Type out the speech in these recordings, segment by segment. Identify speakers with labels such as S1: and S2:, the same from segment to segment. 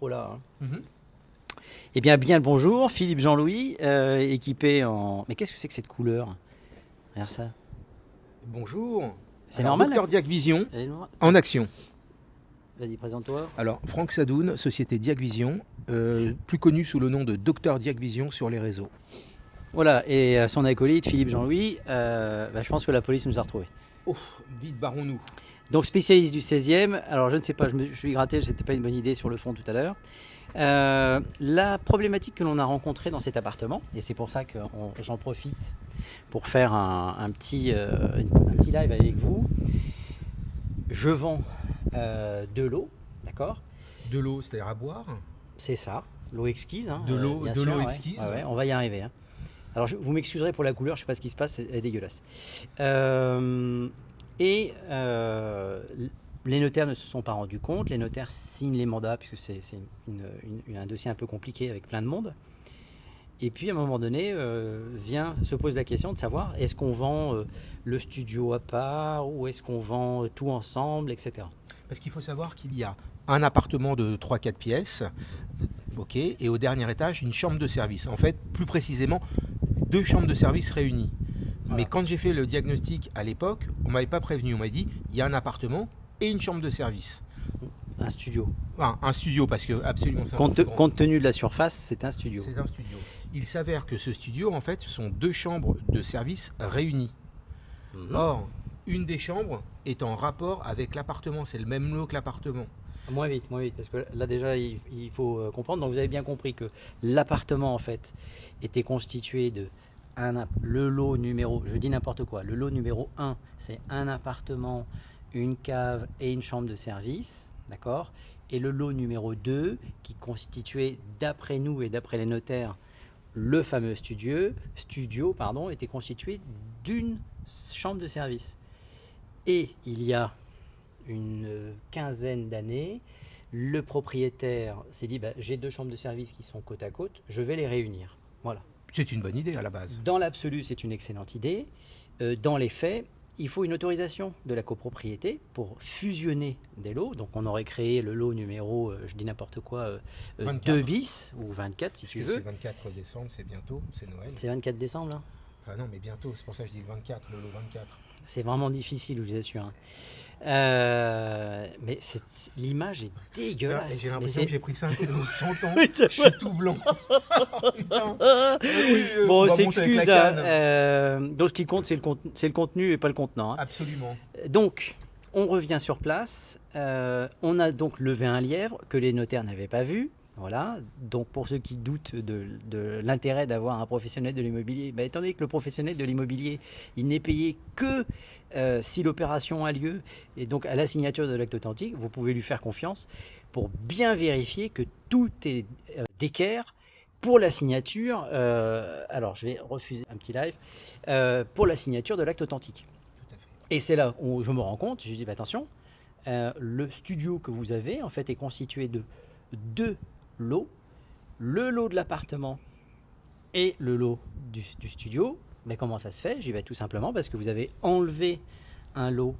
S1: Oh là, hein.
S2: Mhm.
S1: Eh bien le bonjour, Philippe Jean-Louis, équipé en... Mais qu'est-ce que c'est que cette couleur? Regarde ça.
S2: Bonjour.
S1: C'est
S2: Alors,
S1: normal là?
S2: Docteur Diac Vision
S1: Elle est noire.
S2: en action.
S1: Vas-y, présente-toi.
S2: Alors, Franck Sadoun, société Diac Vision, plus connu sous le nom de Docteur Diac Vision sur les réseaux.
S1: Voilà, et son acolyte, Philippe Jean-Louis, je pense que la police nous a retrouvés.
S2: Oh, vite, barrons-nous.
S1: Donc spécialiste du 16e, alors je ne sais pas, je suis gratté, c'était pas une bonne idée sur le fond tout à l'heure. La problématique que l'on a rencontrée dans cet appartement, et c'est pour ça que j'en profite pour faire un petit live avec vous. Je vends de l'eau, d'accord?
S2: De l'eau, c'est-à-dire à boire.
S1: C'est ça, l'eau exquise. Hein,
S2: De l'eau
S1: bien
S2: de
S1: sûr,
S2: l'eau
S1: ouais.
S2: exquise.
S1: Ouais, on va y arriver. Hein. Alors vous m'excuserez pour la couleur, je ne sais pas ce qui se passe, elle est dégueulasse. Les notaires ne se sont pas rendus compte, les notaires signent les mandats puisque c'est un dossier un peu compliqué avec plein de monde. Et puis à un moment donné, se pose la question de savoir est-ce qu'on vend le studio à part ou est-ce qu'on vend tout ensemble, etc.
S2: Parce qu'il faut savoir qu'il y a un appartement de 3-4 pièces, ok, et au dernier étage, une chambre de service. En fait, plus précisément, 2 chambres de service réunies.
S1: Voilà.
S2: Mais quand j'ai fait le diagnostic à l'époque, on ne m'avait pas prévenu. On m'a dit, il y a un appartement et une chambre de service.
S1: Un studio.
S2: Enfin, un studio, parce que absolument ça.
S1: Compte tenu de la surface, c'est un studio.
S2: C'est un studio. Il s'avère que ce studio, en fait, ce sont 2 chambres de service réunies. Or, une des chambres est en rapport avec l'appartement. C'est le même lot que l'appartement.
S1: Moins vite, parce que là déjà il faut comprendre. Donc vous avez bien compris que l'appartement en fait était constitué de le lot numéro, je dis n'importe quoi, le lot numéro 1, c'est un appartement, une cave et une chambre de service, d'accord? Et le lot numéro 2, qui constituait d'après nous et d'après les notaires, le fameux studio, était constitué d'une chambre de service. Et il y a une quinzaine d'années, le propriétaire s'est dit j'ai 2 chambres de service qui sont côte à côte, je vais les réunir. Voilà.
S2: C'est une bonne idée à la base.
S1: Dans l'absolu, c'est une excellente idée. Dans les faits, il faut une autorisation de la copropriété pour fusionner des lots. Donc on aurait créé le lot numéro, je dis n'importe quoi, 2 bis ou 24 si tu veux.
S2: C'est 24 décembre, c'est bientôt, c'est Noël.
S1: C'est 24 décembre là?
S2: Enfin non, mais bientôt, c'est pour ça que je dis 24, le lot 24.
S1: C'est vraiment difficile, je vous assure. Hein. Mais l'image est dégueulasse.
S2: J'ai l'impression que j'ai pris 5 de 100 ans.
S1: Oui,
S2: Je suis tout blanc.
S1: Bon, on s'excuse. Donc, ce qui compte, c'est le contenu et pas le contenant. Hein.
S2: Absolument.
S1: Donc, on revient sur place. On a donc levé un lièvre que les notaires n'avaient pas vu. Voilà. Donc, pour ceux qui doutent de l'intérêt d'avoir un professionnel de l'immobilier, étant donné que le professionnel de l'immobilier, il n'est payé que si l'opération a lieu, et donc à la signature de l'acte authentique, vous pouvez lui faire confiance pour bien vérifier que tout est d'équerre pour la signature. Alors, je vais refuser un petit live pour la signature de l'acte authentique.
S2: Tout à fait.
S1: Et c'est là où je me rends compte. Je dis attention, le studio que vous avez en fait est constitué de 2 lots, le lot de l'appartement et le lot du studio. Mais comment ça se fait? J'y vais tout simplement parce que vous avez enlevé un lot,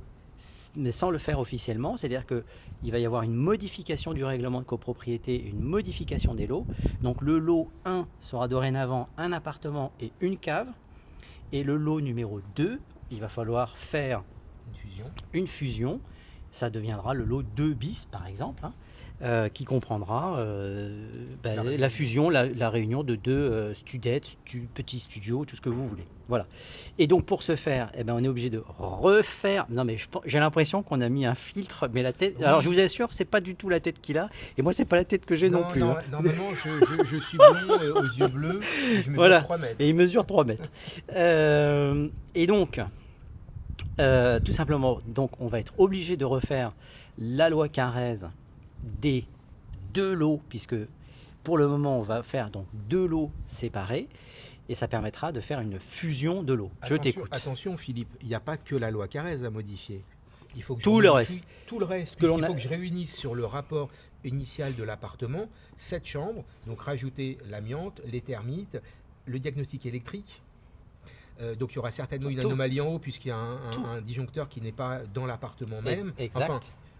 S1: mais sans le faire officiellement. C'est-à-dire qu'il va y avoir une modification du règlement de copropriété, une modification des lots. Donc le lot 1 sera dorénavant un appartement et une cave. Et le lot numéro 2, il va falloir faire une fusion. Ça deviendra le lot 2 bis par exemple. Hein. Qui comprendra la fusion, la réunion de 2 studettes, petits studios, tout ce que vous voulez. Voilà. Et donc pour ce faire, on est obligé de refaire. Non mais j'ai l'impression qu'on a mis un filtre, mais la tête. Oui. Alors je vous assure, c'est pas du tout la tête qu'il a, et moi c'est pas la tête que j'ai non plus.
S2: Non, normalement je suis blond aux yeux bleus, et je mesure 3 mètres.
S1: Et il mesure 3 mètres. Et donc, tout simplement, donc on va être obligé de refaire la loi Carrez des 2 lots, puisque pour le moment on va faire donc 2 lots séparés et ça permettra de faire une fusion de lots. Je t'écoute.
S2: Attention Philippe, il n'y a pas que la loi Carrez à modifier. Il faut que
S1: tout le reste.
S2: Tout le reste, puisqu'il faut que je réunisse sur le rapport initial de l'appartement 7 chambres, donc rajouter l'amiante, les termites, le diagnostic électrique. Donc il y aura certainement une anomalie en haut puisqu'il y a un disjoncteur qui n'est pas dans l'appartement même.
S1: Exact.
S2: Enfin,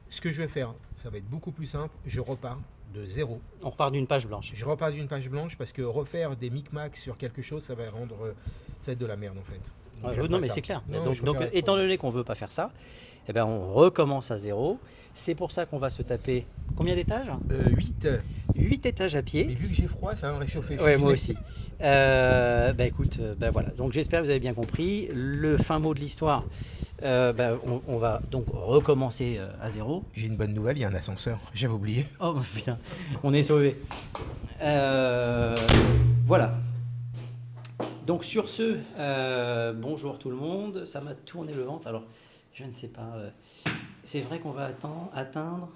S2: ce que je vais faire, ça va être beaucoup plus simple. Je repars de zéro.
S1: On repart d'une page blanche.
S2: Je repars d'une page blanche parce que refaire des micmacs sur quelque chose, ça va être de la merde en fait. Donc,
S1: Ouais,
S2: j'aime
S1: non,
S2: pas
S1: mais
S2: ça.
S1: c'est clair.
S2: Non,
S1: Donc,
S2: je préfère être
S1: étant
S2: propre.
S1: donné qu'on ne veut pas faire ça, eh ben, on recommence à zéro. C'est pour ça qu'on va se taper combien d'étages?
S2: 8.
S1: 8 étages à
S2: Mais
S1: pied.
S2: vu que j'ai froid, ça va me réchauffer.
S1: Ouais, moi aussi. Bah écoute, bah voilà. Donc j'espère que vous avez bien compris. Le fin mot de l'histoire, on va donc recommencer à zéro.
S2: J'ai une bonne nouvelle, il y a un ascenseur. J'avais oublié.
S1: Oh putain, on est sauvé. Voilà. Donc sur ce, bonjour tout le monde. Ça m'a tourné le ventre. Alors, je ne sais pas. C'est vrai qu'on va atteindre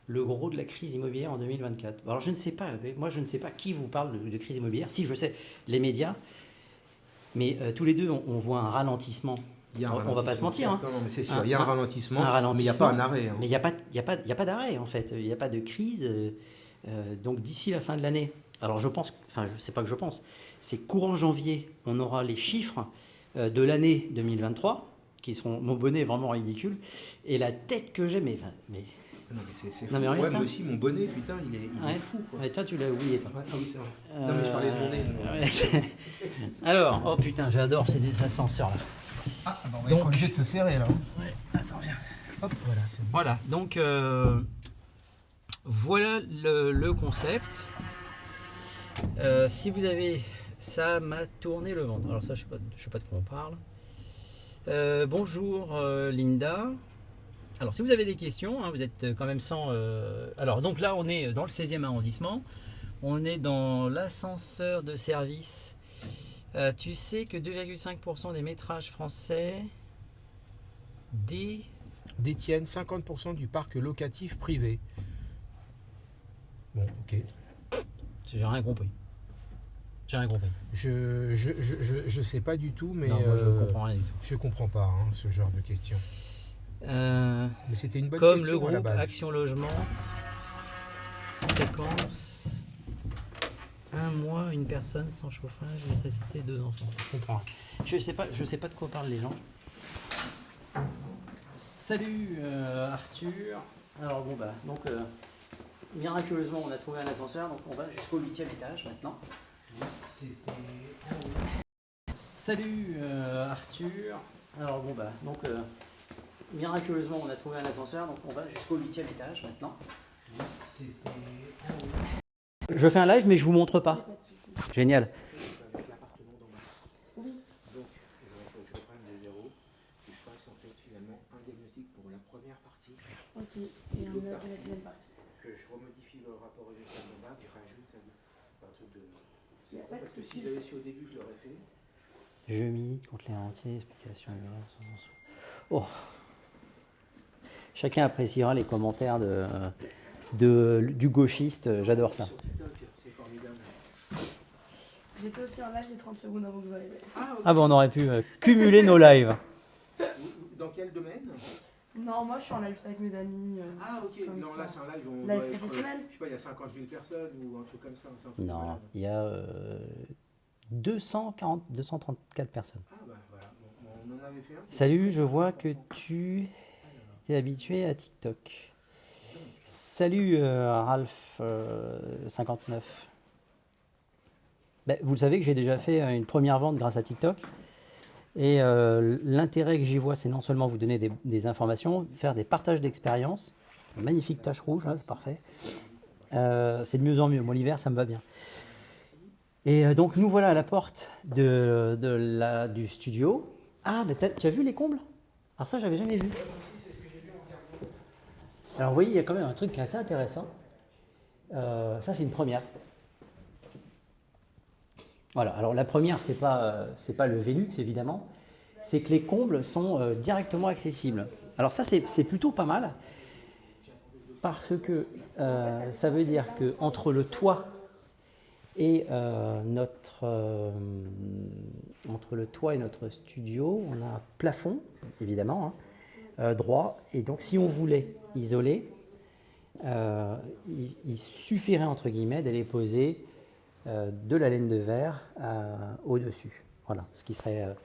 S1: le gros de la crise immobilière en 2024. Alors je ne sais pas, moi je ne sais pas qui vous parle de crise immobilière. Si, je sais, les médias. Mais tous les deux, on voit un ralentissement.
S2: Il y a un
S1: On va pas se mentir. Hein.
S2: Non, mais c'est sûr, il y a un ralentissement, mais il n'y a
S1: ralentissement,
S2: pas un arrêt. Hein.
S1: Mais il n'y a pas d'arrêt en fait. Il n'y a pas de crise. Donc d'ici la fin de l'année, alors je pense, enfin je sais pas que je pense, c'est courant janvier, on aura les chiffres de l'année 2023 qui seront, mon bonnet est vraiment ridicule, et la tête que j'ai, mais
S2: Non, mais c'est fou.
S1: Non, mais regarde
S2: Ouais,
S1: ça.
S2: moi aussi, mon bonnet, putain, il
S1: ouais,
S2: est fou. Quoi.
S1: ouais, toi tu l'as oublié. Toi.
S2: Ouais, ah oui, c'est vrai. Non, mais je parlais de mon nez.
S1: Ouais. Alors, oh putain, j'adore ces ascenseurs là.
S2: Ah, bah, on va être obligé de se serrer là.
S1: Ouais, attends, viens.
S2: Hop, voilà, c'est bon.
S1: Voilà, donc voilà le concept. Si vous avez... Ça m'a tourné le ventre. Alors ça, je sais pas de quoi on parle. Bonjour Linda. Alors si vous avez des questions, hein, vous êtes quand même sans... Alors donc là, on est dans le 16e arrondissement. On est dans l'ascenseur de service. Tu sais que 2,5% des métrages français
S2: Détiennent 50% du parc locatif privé. Bon, ok.
S1: J'ai rien compris. J'ai rien compris.
S2: Je sais pas du tout, mais
S1: Non, moi, je comprends rien du tout.
S2: je comprends pas hein, ce genre de questions. Mais c'était une bonne
S1: Comme
S2: question
S1: le
S2: à la
S1: groupe
S2: base.
S1: Action Logement, séquence, 1 mois, une personne sans chauffage, électricité, 2 enfants. Je comprends. Je sais pas de quoi parlent les gens. Salut Arthur. Alors bon bah donc miraculeusement on a trouvé un ascenseur, donc on va jusqu'au 8e étage maintenant. Salut Arthur. Alors bon bah donc miraculeusement on a trouvé un ascenseur, donc on va jusqu'au 8e étage maintenant. Je fais un live mais je vous montre pas. Génial.
S2: Avec l'appartement d'en bas. Donc, il faut que je reprenne les zéros, que je fasse en fait finalement un diagnostic pour la première partie.
S3: Ok, et on a la deuxième partie.
S2: Que je remodifie le rapport initial d'en bas, que je rajoute un truc de.
S3: Y a
S2: C'est
S3: pas
S2: con
S3: de
S2: parce que
S3: souci.
S2: si je l'avais su au début, je l'aurais fait.
S1: Je mis contre les rentiers, explication. Oh. Chacun appréciera les commentaires du gauchiste, j'adore ça.
S2: Sur TikTok, c'est formidable.
S3: J'étais aussi en live les 30 secondes avant que vous arriviez.
S2: Ah, ok.
S1: Ah bon, on aurait pu cumuler nos lives.
S2: Dans quel domaine?
S3: Non, moi je suis en live avec mes amis.
S2: Ah, ok.
S3: Comme
S2: Non,
S3: ça.
S2: là, c'est un live. On
S3: Live
S2: doit être,
S3: professionnel.
S2: je sais pas, il y a 50 000 personnes ou un truc comme ça. C'est un truc de
S1: Non,
S2: malade.
S1: il y a 234 personnes.
S2: Ah, bah voilà. Bon, on en avait fait un.
S1: Salut, je vois que tu es habitué à TikTok. Salut Ralph 59. Ben, vous le savez que j'ai déjà fait une première vente grâce à TikTok. Et l'intérêt que j'y vois, c'est non seulement vous donner des informations, faire des partages d'expérience. Magnifique tache rouge, là, c'est parfait. C'est de mieux en mieux. Moi, l'hiver, ça me va bien. Et donc, nous voilà à la porte du studio. Ah, mais tu as vu les combles? Alors ça, j'avais jamais vu. Alors, vous voyez, il y a quand même un truc qui est assez intéressant. Ça, c'est une première. Voilà, alors la première, c'est pas le Velux, évidemment. C'est que les combles sont directement accessibles. Alors ça, c'est plutôt pas mal. Parce que ça veut dire qu'entre le toit et notre studio, on a un plafond, évidemment, hein, droit. Et donc, si on voulait isoler, il suffirait, entre guillemets, d'aller poser de la laine de verre au-dessus. Voilà, ce qui serait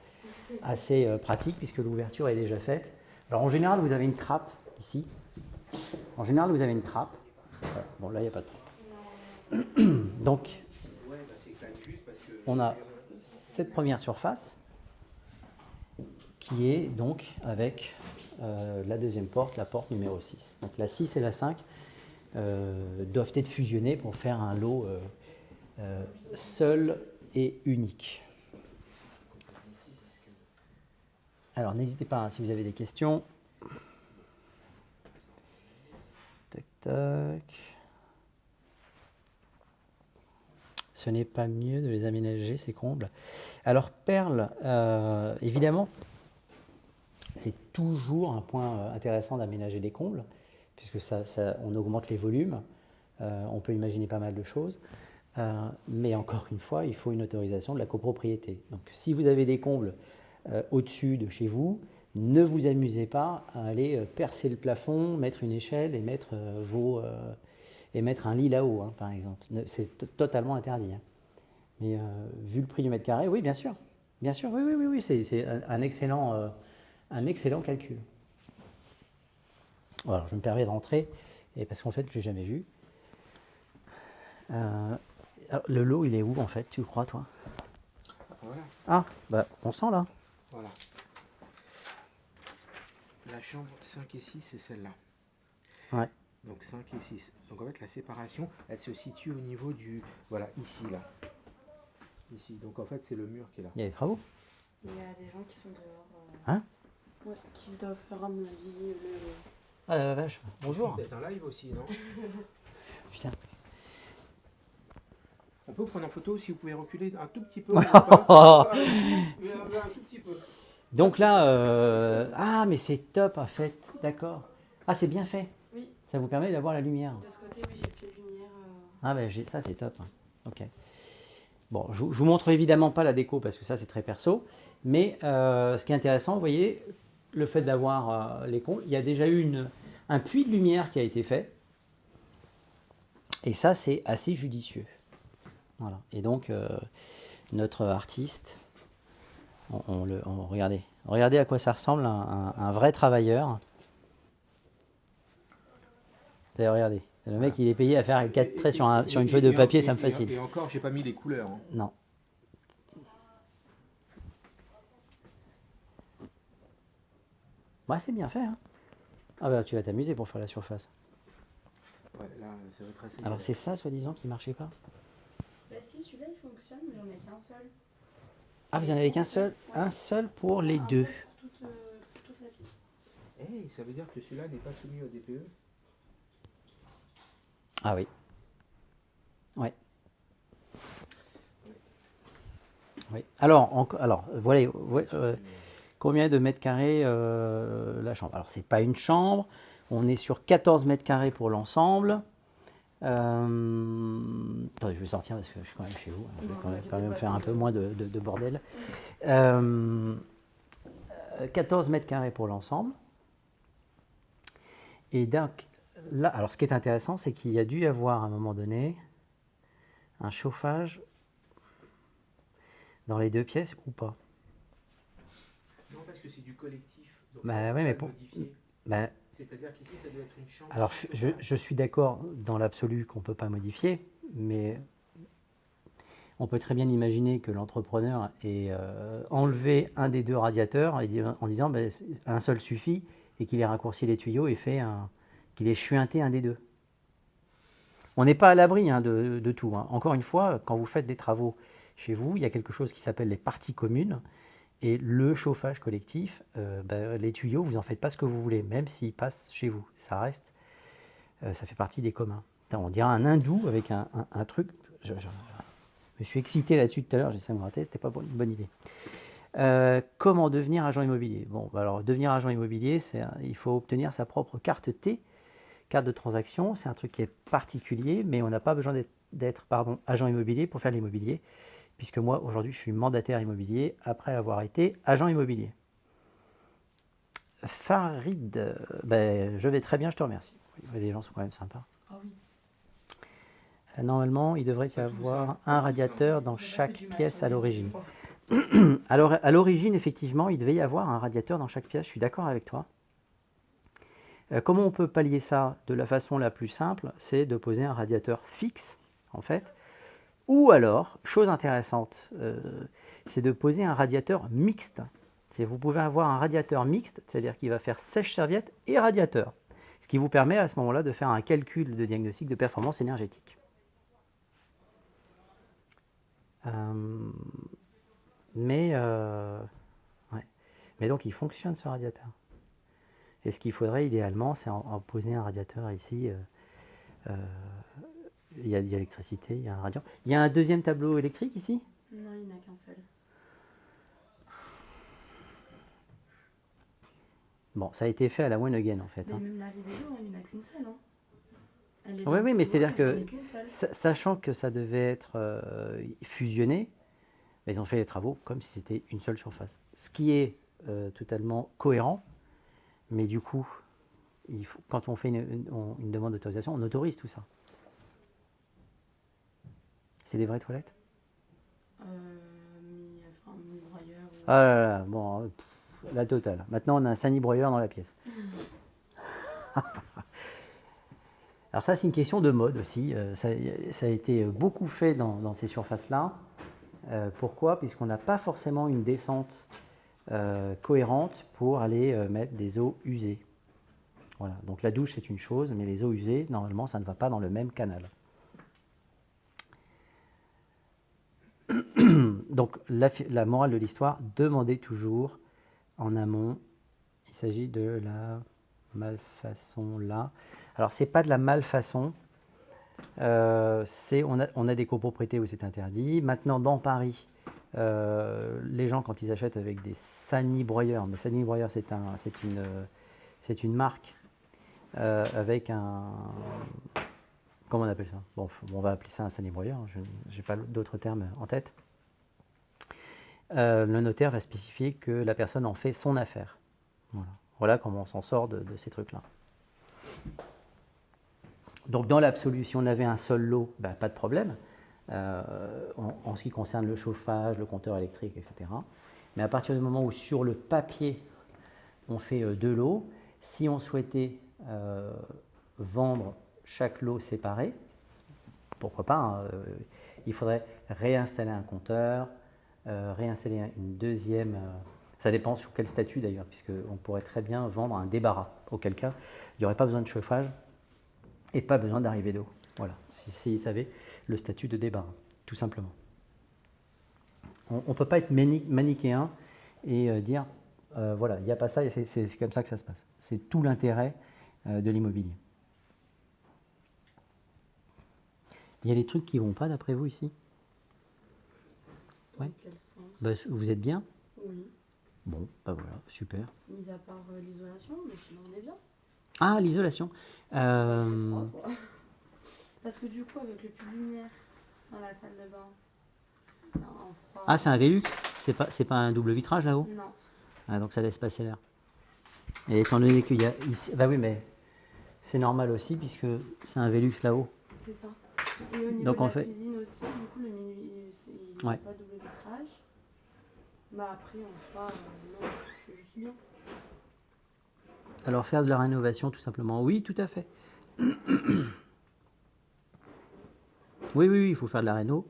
S1: assez pratique puisque l'ouverture est déjà faite. Alors, en général, vous avez une trappe ici. En général, vous avez une trappe. Voilà. Bon, là, il n'y a pas de trompe. Donc,
S2: Ouais, bah, c'est quand même juste parce que.
S1: on a cette première surface qui est donc avec la deuxième porte, la porte numéro 6. Donc la 6 et la 5 doivent être fusionnées pour faire un lot seul et unique. Alors n'hésitez pas, hein, si vous avez des questions. Tac, tac. Ce n'est pas mieux de les aménager, ces combles. Alors perles, évidemment, c'est toujours un point intéressant d'aménager les combles, puisque on augmente les volumes, on peut imaginer pas mal de choses. Mais encore une fois, il faut une autorisation de la copropriété. Donc si vous avez des combles au-dessus de chez vous, ne vous amusez pas à aller percer le plafond, mettre une échelle et mettre, mettre un lit là-haut, hein, par exemple. C'est totalement interdit. Hein. Mais vu le prix du mètre carré, oui, bien sûr. Bien sûr, oui, c'est un excellent calcul. Alors, je me permets de rentrer, et parce qu'en fait, je ne l'ai jamais vu. Alors, le lot, il est où, en fait, tu crois, toi?
S2: Voilà.
S1: Ah, bah, on sent, là.
S2: Voilà. La chambre 5 et 6, c'est celle-là.
S1: Ouais.
S2: Donc 5 et 6. Donc en fait, la séparation, elle se situe au niveau du... Voilà, ici, là. Ici. Donc en fait, c'est le mur qui est là.
S1: Il y a des travaux.
S3: Il y a des gens qui sont dehors.
S1: Hein?
S3: Ouais, qui doivent faire à mon avis le.
S1: Ah la vache, bonjour.
S2: Peut-être un live aussi, non?
S1: Putain.
S2: On peut prendre en photo si vous pouvez reculer un tout petit peu.
S1: Oh.
S2: Mais un tout petit peu.
S1: Donc là, ah, mais c'est top, en fait, d'accord. Ah, c'est bien fait.
S3: Oui,
S1: Ça vous permet d'avoir la lumière.
S3: de ce côté, oui, j'ai le pied de lumière.
S1: Ah, ben, ça, c'est top. Hein. Ok. Bon, je vous montre évidemment pas la déco parce que ça, c'est très perso. Mais ce qui est intéressant, vous voyez, le fait d'avoir les combles, il y a déjà eu un puits de lumière qui a été fait. Et ça, c'est assez judicieux. Voilà. Et donc, notre artiste, regardez à quoi ça ressemble, un vrai travailleur. D'ailleurs, regardez, le mec, il est payé à faire 4 traits sur une feuille de papier, ça me fascine.
S2: Et encore, j'ai pas mis les couleurs. Hein.
S1: Non. Bah, c'est bien fait. Hein. Ah bah, tu vas t'amuser pour faire la surface.
S2: Ouais, là, c'est retracé.
S1: Alors, c'est ça, soi-disant, qui marchait pas?
S3: Bah si, celui-là il fonctionne, mais j'en ai qu'un seul.
S1: Ah, vous en avez qu'un seul? Un seul pour les
S3: Un
S1: deux.
S3: seul pour toute la pièce.
S2: Hey, ça veut dire que celui-là n'est pas soumis au DPE?
S1: Ah oui. Ouais. Oui. Alors, voilà, combien de mètres carrés la chambre? Alors, c'est pas une chambre. On est sur 14 mètres carrés pour l'ensemble. Attendez, je vais sortir parce que je suis quand même chez vous. Je vais quand même faire un peu moins de bordel. 14 mètres carrés pour l'ensemble. Et donc, là, alors ce qui est intéressant, c'est qu'il y a dû y avoir à un moment donné un chauffage dans les deux pièces ou pas.
S2: Non, parce que c'est du collectif. Donc
S1: Bah
S2: ça
S1: oui, mais
S2: pas
S1: pour.
S2: modifier.
S1: Bah,
S2: C'est-à-dire qu'ici, ça doit être une chambre.
S1: alors,
S2: sans
S1: je
S2: chauffage.
S1: suis d'accord dans l'absolu qu'on ne peut pas modifier, mais on peut très bien imaginer que l'entrepreneur ait enlevé un des deux radiateurs en disant ben, un seul suffit et qu'il ait raccourci les tuyaux et qu'il ait chuinté un des deux. On n'est pas à l'abri hein, de tout. Hein. Encore une fois, quand vous faites des travaux chez vous, il y a quelque chose qui s'appelle les parties communes. Et le chauffage collectif, les tuyaux, vous n'en faites pas ce que vous voulez, même s'ils passent chez vous. Ça reste, ça fait partie des communs. On dirait un hindou avec un truc. Je me suis excité là-dessus tout à l'heure, j'essaie de me rater, c'était pas une bonne idée. Comment devenir agent immobilier? Bon, alors devenir agent immobilier, il faut obtenir sa propre carte T, carte de transaction. C'est un truc qui est particulier, mais on n'a pas besoin d'être agent immobilier pour faire l'immobilier. Puisque moi, aujourd'hui, je suis mandataire immobilier après avoir été agent immobilier. Farid, je vais très bien, je te remercie. Les gens sont quand même sympas.
S3: Ah oui.
S1: Normalement, il devrait y
S2: Pas tout
S1: avoir
S2: ça,
S1: un
S2: pas
S1: radiateur
S3: Il
S1: dans
S3: y a pas
S1: chaque
S3: que du
S1: pièce à
S3: matériel,
S1: l'origine.
S3: c'est
S1: Alors, à l'origine, effectivement, il devait y avoir un radiateur dans chaque pièce, je suis d'accord avec toi. Comment on peut pallier ça de la façon la plus simple? C'est de poser un radiateur fixe, en fait. Ou alors, chose intéressante, c'est de poser un radiateur mixte. Vous pouvez avoir un radiateur mixte, c'est-à-dire qu'il va faire sèche-serviette et radiateur. Ce qui vous permet à ce moment-là de faire un calcul de diagnostic de performance énergétique. Ouais. Mais donc il fonctionne ce radiateur. Et ce qu'il faudrait idéalement, c'est en poser un radiateur ici. Il y a de l'électricité, il y a un radiateur. Il y a un deuxième tableau électrique ici?
S3: Non, il n'y en a qu'un seul.
S1: Bon, ça a été fait à la one again en fait.
S3: Mais
S1: Hein.
S3: même l'arrivée d'eau, il n'y en a qu'une seule. Hein.
S1: Oui, mais c'est-à-dire que,
S3: qu'une seule.
S1: sachant que ça devait être fusionné, ils ont fait les travaux comme si c'était une seule surface. Ce qui est totalement cohérent, mais du coup, quand on fait une demande d'autorisation, on autorise tout ça. C'est des vraies toilettes?
S3: Mi-broyeur.
S1: Ah là là, bon, la totale. Maintenant, on a un sani-broyeur dans la pièce. Alors ça, c'est une question de mode aussi. Ça a été beaucoup fait dans ces surfaces-là. Pourquoi? Puisqu'on n'a pas forcément une descente cohérente pour aller mettre des eaux usées. Voilà. Donc la douche, c'est une chose, mais les eaux usées, normalement, ça ne va pas dans le même canal. Donc la morale de l'histoire, demandez toujours en amont. Il s'agit de la malfaçon là. Alors c'est pas de la malfaçon, on a des copropriétés où c'est interdit. Maintenant dans Paris, les gens quand ils achètent avec des sani-broyeurs, mais sani-broyeur c'est une marque avec un... Comment on appelle ça? Bon, on va appeler ça un sani-broyeur, je n'ai pas d'autres termes en tête. Le notaire va spécifier que la personne en fait son affaire. Voilà comment on s'en sort de ces trucs-là. Donc dans l'absolu, si on avait un seul lot, pas de problème, en ce qui concerne le chauffage, le compteur électrique, etc. Mais à partir du moment où sur le papier, on fait deux lots, si on souhaitait vendre chaque lot séparé, pourquoi pas, hein, il faudrait réinstaller un compteur, réinstaller une deuxième... ça dépend sur quel statut d'ailleurs, puisqu'on pourrait très bien vendre un débarras, auquel cas il n'y aurait pas besoin de chauffage et pas besoin d'arrivée d'eau. Voilà, si vous savez le statut de débarras, tout simplement. On ne peut pas être manichéen et dire, voilà, il n'y a pas ça et c'est comme ça que ça se passe. C'est tout l'intérêt de l'immobilier. Il y a des trucs qui ne vont pas d'après vous ici?
S3: Dans
S1: Ouais.
S3: quel sens?
S1: Vous êtes bien?
S3: Oui.
S1: Bon, voilà, super.
S3: Mis à part l'isolation, mais sinon on est bien.
S1: Ah, l'isolation.
S3: Il fait froid, quoi. Parce que du coup, avec le plus de lumière dans la salle de bain, c'est un froid.
S1: Ah, c'est un Velux? C'est pas un double vitrage là-haut?
S3: Non.
S1: Ah, donc ça laisse passer l'air. Et étant donné qu'il y a ici... Bah oui, mais c'est normal aussi puisque c'est un Velux là-haut.
S3: C'est ça. Et au niveau
S1: Donc,
S3: de
S1: en
S3: la
S1: fait-
S3: cuisine aussi, du coup, il n'y a
S1: Ouais.
S3: pas de double vitrage. Bah après, en soi, non, je suis juste bien.
S1: Alors faire de la rénovation tout simplement, oui, tout à fait. Oui, il faut faire de la réno.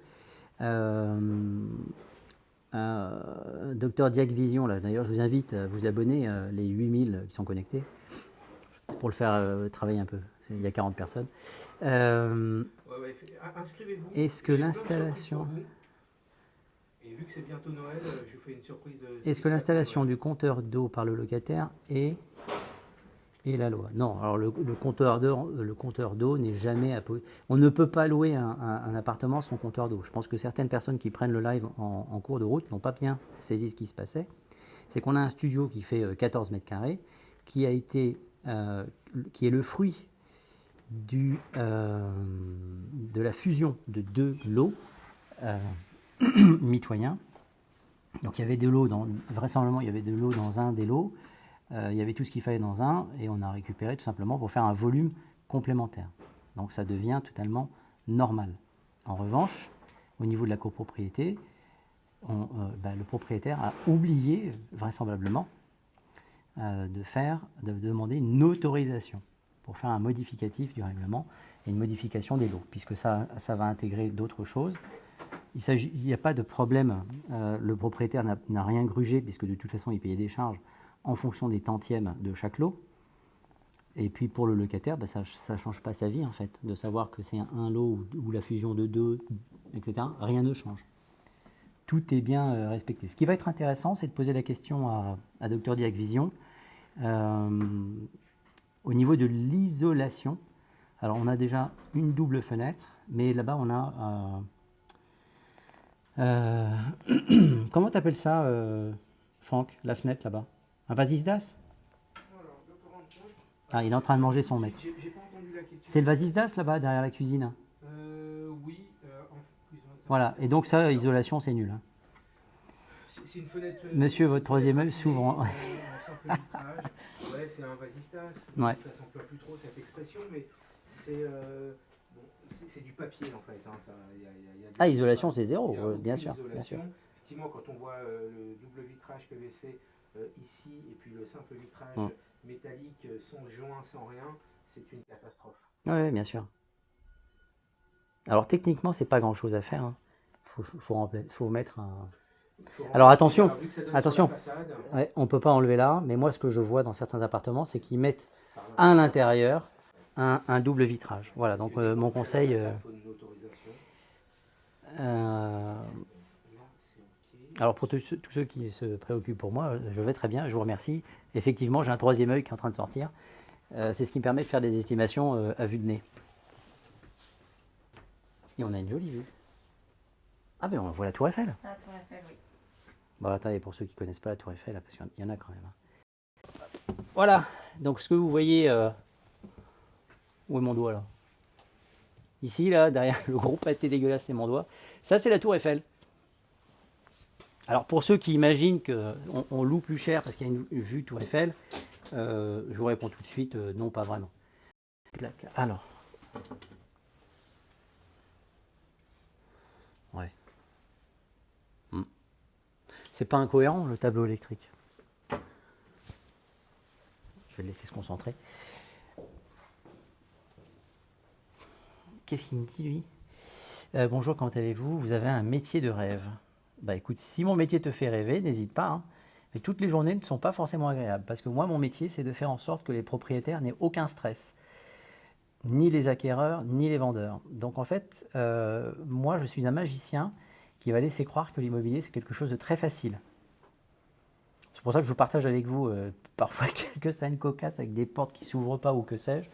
S1: Docteur Diac Vision, là, d'ailleurs, je vous invite à vous abonner, les 8000 qui sont connectés, pour le faire travailler un peu. Il y a 40 personnes.
S2: Inscrivez-vous.
S1: Est-ce que
S2: J'ai plein de
S1: l'installation...
S2: surprises pour vous. Et vu que c'est bientôt Noël, je vous fais une surprise.
S1: Est-ce que l'installation du compteur d'eau par le locataire est la loi? Non, alors le compteur d'eau n'est jamais... On ne peut pas louer un appartement sans compteur d'eau. Je pense que certaines personnes qui prennent le live en cours de route n'ont pas bien saisi ce qui se passait. C'est qu'on a un studio qui fait 14 mètres carrés, qui est le fruit de la fusion de deux lots mitoyens. Donc il y avait de l'eau vraisemblablement il y avait de l'eau dans un des lots, il y avait tout ce qu'il fallait dans un et on a récupéré tout simplement pour faire un volume complémentaire. Donc ça devient totalement normal. En revanche, au niveau de la copropriété, le propriétaire a oublié vraisemblablement de demander une autorisation pour faire un modificatif du règlement et une modification des lots, puisque ça va intégrer d'autres choses. Il n'y a pas de problème, le propriétaire n'a rien grugé, puisque de toute façon il payait des charges en fonction des tantièmes de chaque lot. Et puis pour le locataire, ça ne change pas sa vie en fait, de savoir que c'est un lot ou la fusion de deux, etc. Rien ne change. Tout est bien respecté. Ce qui va être intéressant, c'est de poser la question à Dr Dirk Vision au niveau de l'isolation. Alors on a déjà une double fenêtre, mais là-bas on a... comment t'appelles ça, Franck, la fenêtre là-bas? Un vasisdas? Ah, il est en train de manger son maître.
S2: J'ai pas entendu la question.
S1: C'est le vasisdas là-bas, derrière la cuisine?
S2: Oui.
S1: Voilà, et donc ça, isolation, c'est nul. Hein.
S2: C'est une fenêtre.
S1: Monsieur, votre troisième œil s'ouvre.
S2: Un simple vitrage. Ouais, c'est un vasistas.
S1: Ouais.
S2: Ça s'emploie plus trop cette expression, mais c'est du papier en fait. Hein,
S1: Ah, isolation, c'est zéro,
S2: il y a
S1: bien sûr,
S2: aucune
S1: bien sûr.
S2: isolation. Effectivement, quand on voit le double vitrage PVC ici et puis le simple vitrage métallique sans joint, sans rien, c'est une catastrophe.
S1: Oui, bien sûr. Alors techniquement, c'est pas grand-chose à faire. Hein. Faut mettre un... Alors attention, attention. Ouais, on ne peut pas enlever là, mais moi ce que je vois dans certains appartements, c'est qu'ils mettent à l'intérieur un double vitrage. Voilà, donc mon conseil... alors pour tous ceux qui se préoccupent pour moi, je vais très bien, je vous remercie. Effectivement, j'ai un troisième œil qui est en train de sortir. C'est ce qui me permet de faire des estimations à vue de nez. Et on a une jolie vue. Ah ben on voit la Tour Eiffel.
S3: La Tour Eiffel, oui.
S1: Bon attendez, pour ceux qui ne connaissent pas la Tour Eiffel, parce qu'il y en a quand même. Voilà, donc ce que vous voyez... où est mon doigt là? Ici, là, derrière le gros pâté dégueulasse, c'est mon doigt. Ça, c'est la Tour Eiffel. Alors, pour ceux qui imaginent qu'on loue plus cher parce qu'il y a une vue Tour Eiffel, je vous réponds tout de suite, non, pas vraiment. Alors. Ouais. C'est pas incohérent, le tableau électrique. Je vais le laisser se concentrer. Qu'est-ce qu'il me dit, lui? Bonjour, comment allez-vous? Vous avez un métier de rêve. Bah écoute, si mon métier te fait rêver, n'hésite pas. Hein. Mais toutes les journées ne sont pas forcément agréables. Parce que moi, mon métier, c'est de faire en sorte que les propriétaires n'aient aucun stress. Ni les acquéreurs, ni les vendeurs. Donc en fait, moi, je suis un magicien qui va laisser croire que l'immobilier, c'est quelque chose de très facile. C'est pour ça que je partage avec vous parfois quelques scènes cocasses avec des portes qui ne s'ouvrent pas ou que sais-je.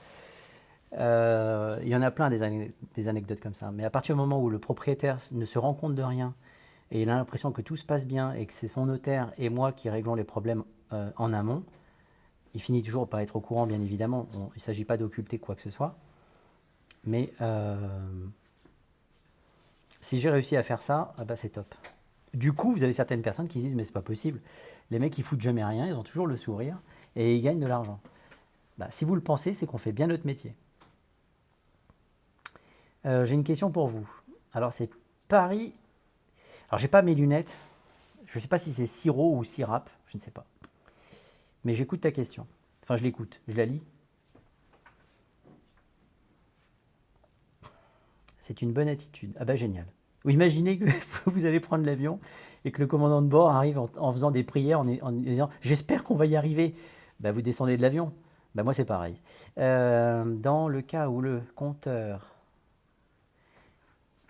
S1: Il y en a plein des anecdotes comme ça. Mais à partir du moment où le propriétaire ne se rend compte de rien et il a l'impression que tout se passe bien et que c'est son notaire et moi qui réglons les problèmes en amont, il finit toujours par être au courant, bien évidemment. Il ne s'agit pas d'occulter quoi que ce soit. Mais si j'ai réussi à faire ça, bah c'est top. Du coup, vous avez certaines personnes qui disent « mais c'est pas possible, les mecs ils foutent jamais rien, ils ont toujours le sourire et ils gagnent de l'argent ». Bah, si vous le pensez, c'est qu'on fait bien notre métier. J'ai une question pour vous. Alors c'est Paris. Alors j'ai pas mes lunettes. Je ne sais pas si c'est sirop ou sirap, je ne sais pas. Mais j'écoute ta question. Enfin je l'écoute, je la lis. C'est une bonne attitude. Ah bah génial. Ou imaginez que vous allez prendre l'avion et que le commandant de bord arrive en faisant des prières, en disant « j'espère qu'on va y arriver ». Bah vous descendez de l'avion. Bah moi c'est pareil. Dans le cas où le compteur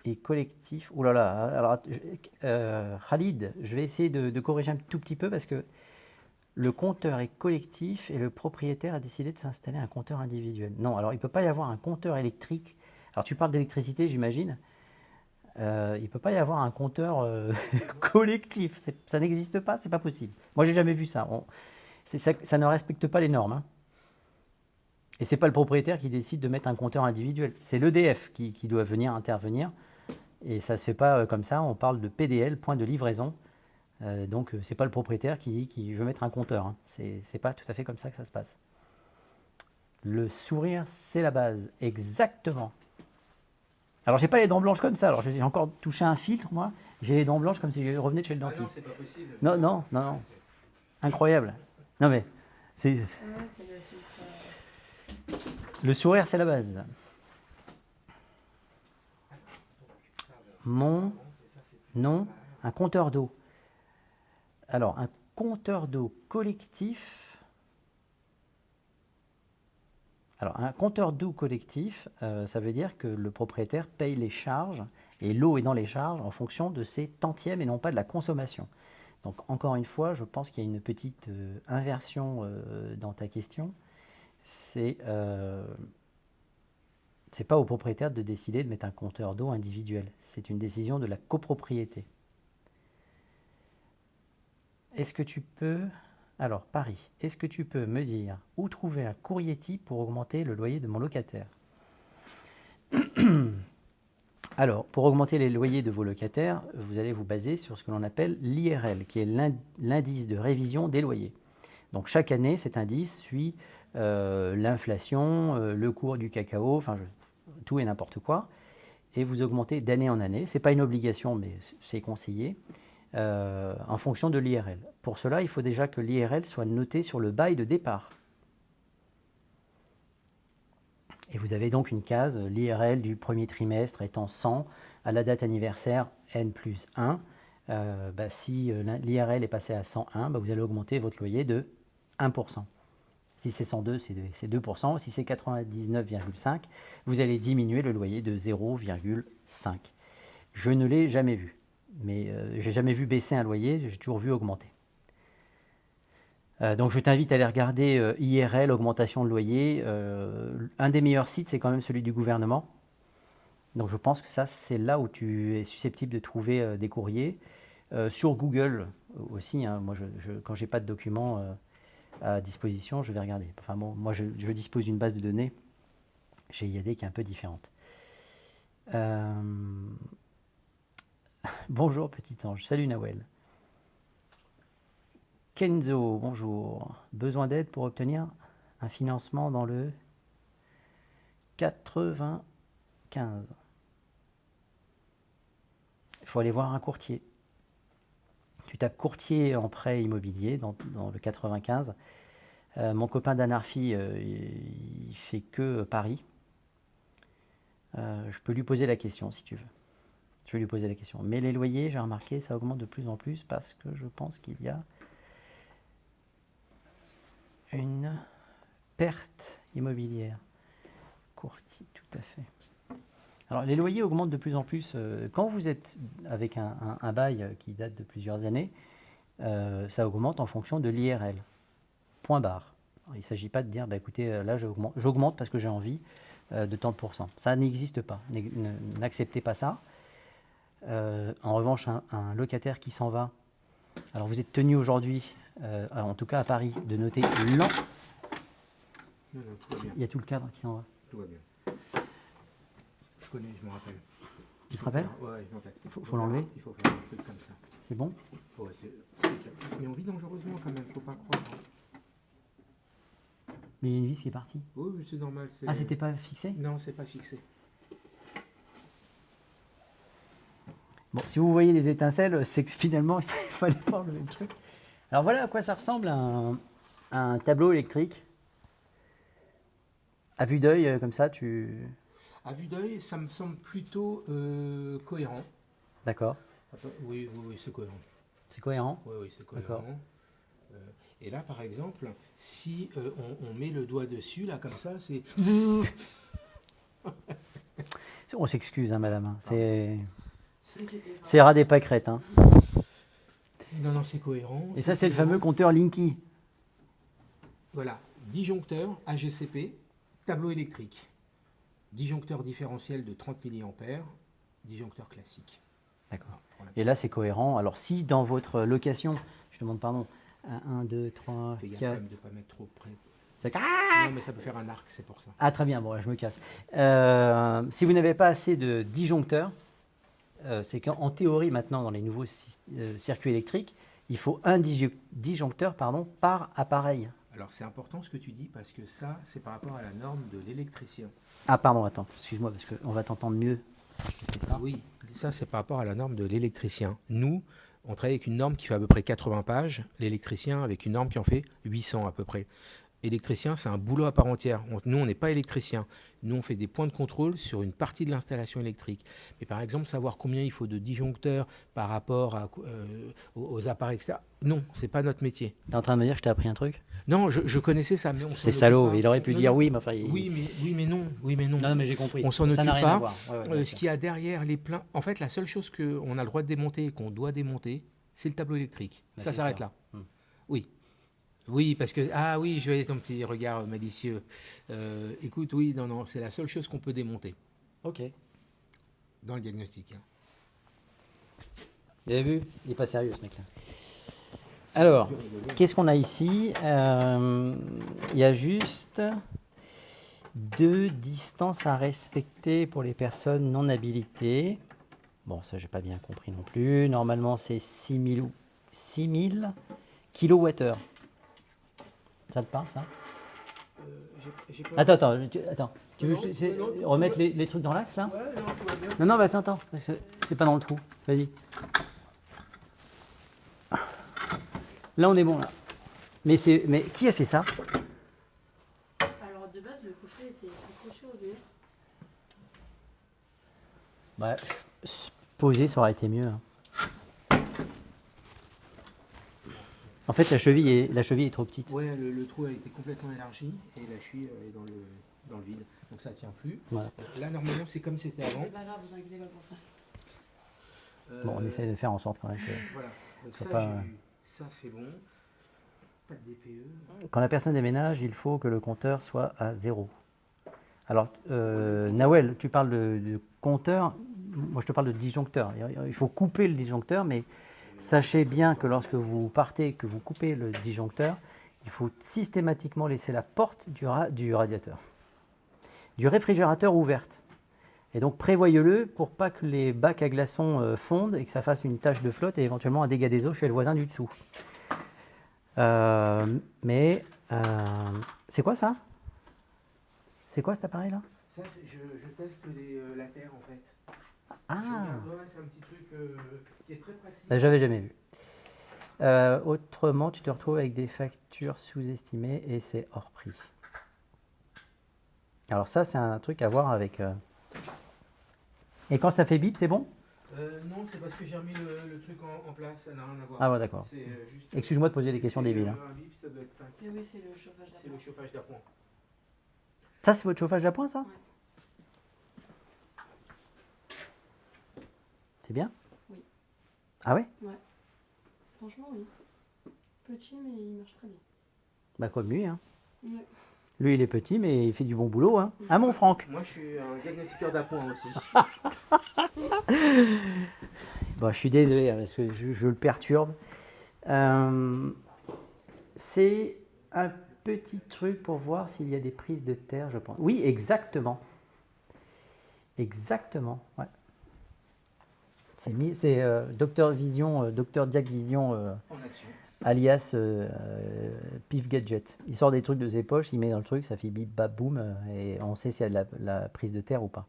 S1: est collectif, oh là là, alors Khalid, je vais essayer de corriger un tout petit peu parce que le compteur est collectif et le propriétaire a décidé de s'installer un compteur individuel. Non, alors il ne peut pas y avoir un compteur électrique. Alors tu parles d'électricité, j'imagine. Il ne peut pas y avoir un compteur collectif. Ça n'existe pas, c'est pas possible. Moi j'ai jamais vu ça. Ça ne respecte pas les normes. Hein. Et ce n'est pas le propriétaire qui décide de mettre un compteur individuel. C'est l'EDF qui doit venir intervenir. Et ça ne se fait pas comme ça. On parle de PDL, point de livraison. Donc, ce n'est pas le propriétaire qui veut mettre un compteur. Hein. Ce n'est pas tout à fait comme ça que ça se passe. Le sourire, c'est la base. Exactement. Alors, je n'ai pas les dents blanches comme ça. Alors, j'ai encore touché un filtre, moi. J'ai les dents blanches comme si je revenais de chez le dentiste.
S2: Ah non, c'est pas possible.
S1: Non. Incroyable. Non, mais C'est
S3: Ouais, c'est le filtre.
S1: le sourire, c'est la base. Mon nom, un compteur d'eau. Alors, un compteur d'eau collectif. Alors, un compteur d'eau collectif, ça veut dire que le propriétaire paye les charges et l'eau est dans les charges en fonction de ses tantièmes et non pas de la consommation. Donc, encore une fois, je pense qu'il y a une petite inversion dans ta question. C'est pas au propriétaire de décider de mettre un compteur d'eau individuel. C'est une décision de la copropriété. Est-ce que tu peux... Alors, Paris, est-ce que tu peux me dire où trouver un courrier type pour augmenter le loyer de mon locataire? Alors, pour augmenter les loyers de vos locataires, vous allez vous baser sur ce que l'on appelle l'IRL, qui est l'indice de révision des loyers. Donc, chaque année, cet indice suit l'inflation, le cours du cacao, enfin, tout et n'importe quoi, et vous augmentez d'année en année. Ce n'est pas une obligation, mais c'est conseillé. En fonction de l'IRL. Pour cela, il faut déjà que l'IRL soit noté sur le bail de départ. Et vous avez donc une case, l'IRL du premier trimestre étant 100, à la date anniversaire N plus 1. Si l'IRL est passé à 101, vous allez augmenter votre loyer de 1%. Si c'est 102, c'est 2%. Si c'est 99,5, vous allez diminuer le loyer de 0,5. Je ne l'ai jamais vu. Mais j'ai jamais vu baisser un loyer, j'ai toujours vu augmenter. Donc je t'invite à aller regarder IRL, augmentation de loyer. Un des meilleurs sites, c'est quand même celui du gouvernement. Donc je pense que ça, c'est là où tu es susceptible de trouver des courriers. Sur Google aussi, hein, moi quand j'ai pas de documents à disposition, je vais regarder. Enfin bon, moi je dispose d'une base de données chez IAD qui est un peu différente. Bonjour petit ange, salut Nawel. Kenzo, bonjour. Besoin d'aide pour obtenir un financement dans le 95. Il faut aller voir un courtier. Tu tapes courtier en prêt immobilier dans le 95. Mon copain d'Anarphi, il fait que Paris. Je peux lui poser la question si tu veux. Je vais lui poser la question. Mais les loyers, j'ai remarqué, ça augmente de plus en plus parce que je pense qu'il y a une perte immobilière. Courtier, tout à fait. Alors, les loyers augmentent de plus en plus. Quand vous êtes avec un bail qui date de plusieurs années, ça augmente en fonction de l'IRL. Point barre. Alors, il ne s'agit pas de dire, écoutez, là, j'augmente parce que j'ai envie de tant de pourcents. Ça n'existe pas. N'acceptez pas ça. En revanche, un locataire qui s'en va, alors vous êtes tenu aujourd'hui, en tout cas à Paris, de noter l'an.
S2: Non, tout va bien.
S1: Il y a tout le cadre qui s'en va.
S2: Tout va bien. Je connais, je me rappelle.
S1: Tu te rappelles?
S2: Ouais, en fait.
S1: Faut l'enlever.
S2: Il faut faire un truc comme ça.
S1: C'est bon?
S2: Ouais, mais on vit dangereusement quand même, faut pas croire.
S1: Mais il y a une vis qui est partie.
S2: Oui, c'est normal.
S1: Ah, c'était pas fixé?
S2: Non, c'est pas fixé.
S1: Bon, si vous voyez des étincelles, c'est que finalement, il fallait pas enlever le truc. Alors voilà à quoi ça ressemble un tableau électrique. À vue d'œil, comme ça,
S2: À vue d'œil, ça me semble plutôt cohérent.
S1: D'accord.
S2: Oui, c'est cohérent.
S1: C'est cohérent?
S2: Oui, c'est cohérent.
S1: D'accord.
S2: Et là, par exemple, si on met le doigt dessus, là, comme ça, c'est...
S1: On s'excuse, hein, madame. Hein. C'est ras des pâquerettes. Hein.
S2: Non, c'est cohérent.
S1: Et ça, c'est le fameux compteur Linky.
S2: Voilà, disjoncteur AGCP, tableau électrique. Disjoncteur différentiel de 30 mA, disjoncteur classique.
S1: D'accord. Et là, c'est cohérent. Alors, si dans votre location, je demande pardon, 1, 2, 3, 4... Fais gaffe quand même
S2: de ne pas mettre trop près.
S1: Non,
S2: mais ça peut faire un arc, c'est pour ça.
S1: Ah, très bien, bon, je me casse. Si vous n'avez pas assez de disjoncteurs, c'est qu'en théorie, maintenant, dans les nouveaux circuits électriques, il faut un disjoncteur par appareil.
S2: Alors, c'est important ce que tu dis, parce que ça, c'est par rapport à la norme de l'électricien.
S1: Ah, pardon, attends, excuse-moi, parce qu'on va t'entendre mieux si je te fais ça.
S2: Oui, ça, c'est par rapport à la norme de l'électricien. Nous, On travaille avec une norme qui fait à peu près 80 pages, l'électricien avec une norme qui en fait 800 à peu près. Électricien, c'est un boulot à part entière. Nous, on n'est pas électricien. Nous, on fait des points de contrôle sur une partie de l'installation électrique. Mais par exemple, savoir combien il faut de disjoncteurs par rapport aux appareils, etc. Non, c'est pas notre métier.
S1: T'es en train de me dire que je t'ai appris un truc?
S2: Non, je connaissais ça, mais on s'en
S1: C'est
S2: occupe
S1: salaud,
S2: pas.
S1: il aurait pu
S2: Non,
S1: dire
S2: non.
S1: oui, mais enfin...
S2: Oui, mais non. Oui, mais non.
S1: Non, mais j'ai compris.
S2: On s'en
S1: Ça
S2: occupe
S1: n'a rien
S2: pas.
S1: à voir. Ouais, ouais,
S2: Ce qu'il y a derrière les pleins, en fait, la seule chose qu'on a le droit de démonter et qu'on doit démonter, c'est le tableau électrique.
S1: Bah,
S2: Ça
S1: c'est
S2: s'arrête
S1: clair.
S2: là. Oui. Oui, parce que... Ah oui, je voyais ton petit regard malicieux. Écoute, oui, non, c'est la seule chose qu'on peut démonter
S1: Ok.
S2: dans le diagnostic.
S1: Vous avez vu? Il n'est pas sérieux, ce mec-là. Alors, qu'est-ce qu'on a ici? Il y a juste 2 distances à respecter pour les personnes non habilitées. Bon, ça, j'ai pas bien compris non plus. Normalement, c'est 6000 kWh. Ça te parle, ça? Attends. Tu veux remettre les trucs dans l'axe, là?
S2: Ouais, non, tout va bien.
S1: Non, bah attends. C'est pas dans le trou. Vas-y. Là, on est bon, là. Mais qui a fait ça?
S3: Alors de base, le coffret était accroché au mur.
S1: Bah, poser, ça aurait été mieux. Hein. En fait, la cheville est trop petite.
S2: Ouais, le trou a été complètement élargi et la cheville est dans le vide. Donc ça tient plus.
S1: Voilà.
S2: Là, normalement, c'est comme c'était avant.
S3: C'est pas grave, vous inquiétez pas pour ça.
S1: Bon, on essaie de faire en sorte quand même que...
S2: Voilà. Donc
S1: Soit
S2: ça,
S1: pas-
S2: ça c'est bon. Pas de DPE.
S1: Quand la personne déménage, il faut que le compteur soit à 0. Alors, Nawel, tu parles de compteur, moi je te parle de disjoncteur. Il faut couper le disjoncteur, mais sachez bien que lorsque vous partez, que vous coupez le disjoncteur, il faut systématiquement laisser la porte du radiateur, du réfrigérateur ouverte. Et donc prévoyez-le pour pas que les bacs à glaçons fondent et que ça fasse une tache de flotte et éventuellement un dégât des eaux chez le voisin du dessous. C'est quoi ça? C'est quoi cet appareil-là?
S2: Ça, je teste la terre en fait.
S1: Ah,
S2: Ouais, c'est un petit truc qui est très pratique.
S1: j'avais jamais vu. Autrement, tu te retrouves avec des factures sous-estimées et c'est hors prix. Alors ça, c'est un truc à voir avec... Et quand ça fait bip, c'est bon?
S2: Non, c'est parce que j'ai remis le truc en place, ça n'a rien à voir.
S1: Ah ouais, d'accord.
S2: C'est juste,
S1: Excuse-moi de poser des questions débiles. Hein.
S2: Un bip, ça doit être ça.
S3: C'est le chauffage
S2: C'est le
S3: d'appoint.
S2: chauffage d'appoint.
S1: Ça, c'est votre chauffage d'appoint, ça?
S3: Ouais.
S1: C'est bien?
S3: Oui.
S1: Ah ouais?
S3: Franchement, oui. Petit, mais il marche très bien.
S1: Bah comme lui, hein.
S3: Ouais.
S1: Lui, il est petit, mais il fait du bon boulot, hein. Hein, mon Franck?
S2: Moi, je suis un diagnostiqueur d'appoint aussi.
S1: Bon, je suis désolé, hein, parce que je le perturbe. C'est un petit truc pour voir s'il y a des prises de terre, je pense. Oui, exactement. Exactement, ouais. C'est Docteur Vision, Docteur Jack Vision,
S2: En action.
S1: alias Pif Gadget. Il sort des trucs de ses poches, il met dans le truc, ça fait bip bap boum, et on sait s'il y a de la prise de terre ou pas.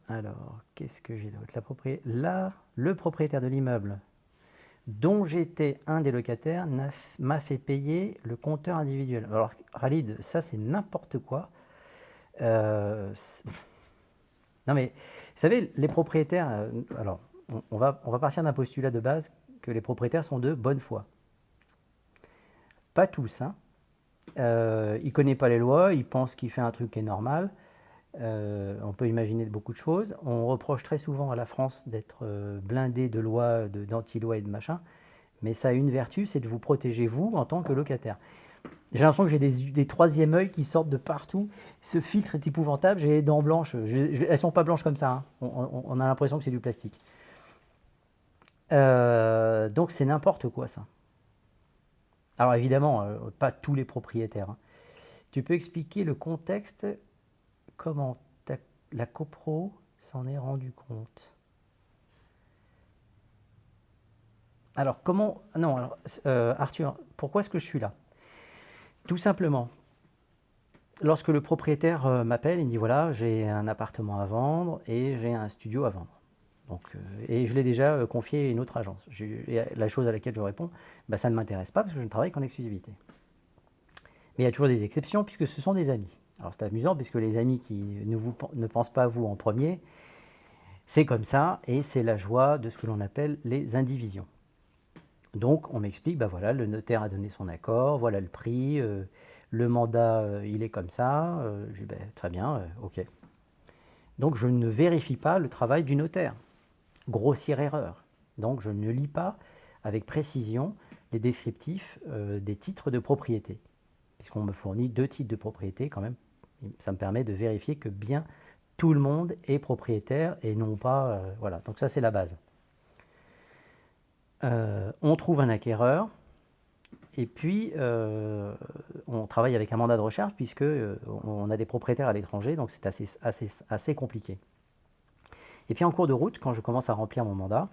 S1: Alors, qu'est-ce que j'ai d'autre? Là, le propriétaire de l'immeuble dont j'étais un des locataires m'a fait payer le compteur individuel. Alors, Khalid, ça c'est n'importe quoi. Non mais, vous savez, les propriétaires, alors, on va partir d'un postulat de base que les propriétaires sont de bonne foi. Pas tous, hein. Il ne connaît pas les lois, il pense qu'il fait un truc qui est normal. On peut imaginer beaucoup de choses. On reproche très souvent à la France d'être blindée de lois, d'anti-lois et de machin. Mais ça a une vertu, c'est de vous protéger, vous, en tant que locataire. J'ai l'impression que j'ai des troisième œils qui sortent de partout. Ce filtre est épouvantable. J'ai les dents blanches. Elles ne sont pas blanches comme ça. Hein. On a l'impression que c'est du plastique. Donc c'est n'importe quoi ça. Alors évidemment, pas tous les propriétaires. Hein. Tu peux expliquer le contexte, comment la copro s'en est rendu compte? Alors comment... Non, alors Arthur, pourquoi est-ce que je suis là? Tout simplement, lorsque le propriétaire m'appelle, il me dit voilà, j'ai un appartement à vendre et j'ai un studio à vendre. Donc, et je l'ai déjà confié à une autre agence. Et la chose à laquelle je réponds, bah, ça ne m'intéresse pas parce que je ne travaille qu'en exclusivité. Mais il y a toujours des exceptions puisque ce sont des amis. Alors c'est amusant puisque les amis qui ne pensent pas à vous en premier, c'est comme ça et c'est la joie de ce que l'on appelle les indivisions. Donc on m'explique, bah voilà, le notaire a donné son accord, voilà le prix, le mandat il est comme ça. Je dis, bah, très bien, ok. Donc je ne vérifie pas le travail du notaire. Grossière erreur. Donc je ne lis pas avec précision les descriptifs des titres de propriété. Puisqu'on me fournit 2 titres de propriété quand même, ça me permet de vérifier que bien tout le monde est propriétaire et non pas... voilà, donc ça c'est la base. On trouve un acquéreur et puis on travaille avec un mandat de recherche puisque on a des propriétaires à l'étranger, donc c'est assez compliqué. Et puis en cours de route, quand je commence à remplir mon mandat,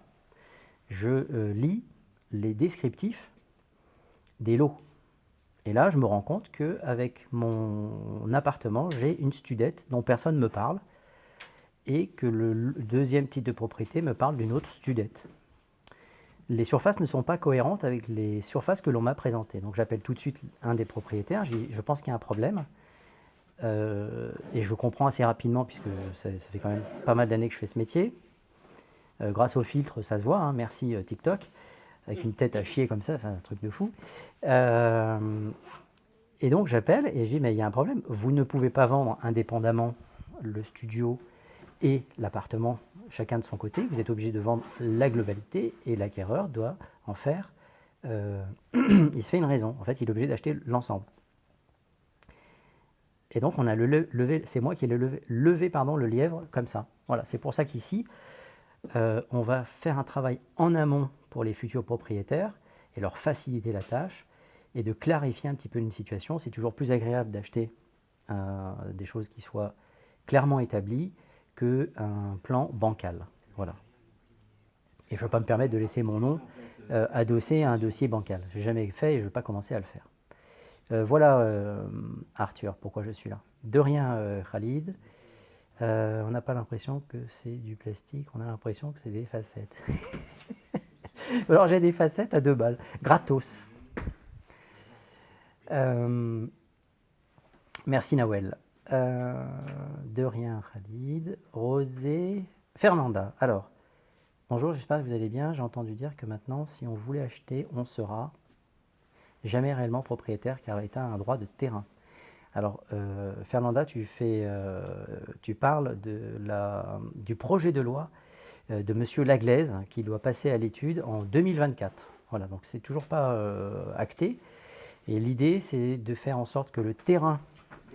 S1: je lis les descriptifs des lots. Et là, je me rends compte qu'avec mon appartement, j'ai une studette dont personne ne me parle et que le deuxième titre de propriété me parle d'une autre studette. Les surfaces ne sont pas cohérentes avec les surfaces que l'on m'a présentées. Donc j'appelle tout de suite un des propriétaires, je pense qu'il y a un problème. Et je comprends assez rapidement, puisque ça fait quand même pas mal d'années que je fais ce métier. Grâce au filtre, ça se voit, hein, merci TikTok, avec une tête à chier comme ça, enfin un truc de fou. Et donc j'appelle et je dis, mais il y a un problème, vous ne pouvez pas vendre indépendamment le studio et l'appartement, chacun de son côté, vous êtes obligé de vendre la globalité et l'acquéreur doit en faire, il se fait une raison, en fait il est obligé d'acheter l'ensemble. Et donc on a levé, c'est moi qui ai levé le lièvre comme ça. Voilà, c'est pour ça qu'ici, on va faire un travail en amont pour les futurs propriétaires et leur faciliter la tâche et de clarifier un petit peu une situation. C'est toujours plus agréable d'acheter des choses qui soient clairement établies qu'un plan bancal. Voilà. Et je ne peux pas me permettre de laisser mon nom adossé à un dossier bancal. Je n'ai jamais fait et je ne vais pas commencer à le faire. Voilà, Arthur, pourquoi je suis là. De rien, Khalid. On n'a pas l'impression que c'est du plastique, on a l'impression que c'est des facettes. Alors j'ai des facettes à 2 balles, gratos. Merci Nawel. De rien, Khalid. Rosé. Fernanda. Alors, bonjour, j'espère que vous allez bien. J'ai entendu dire que maintenant, si on voulait acheter, on sera jamais réellement propriétaire car l'État a un droit de terrain. Alors, Fernanda, tu parles du projet de loi de M. Laglaise qui doit passer à l'étude en 2024. Voilà, donc c'est toujours pas acté. Et l'idée, c'est de faire en sorte que le terrain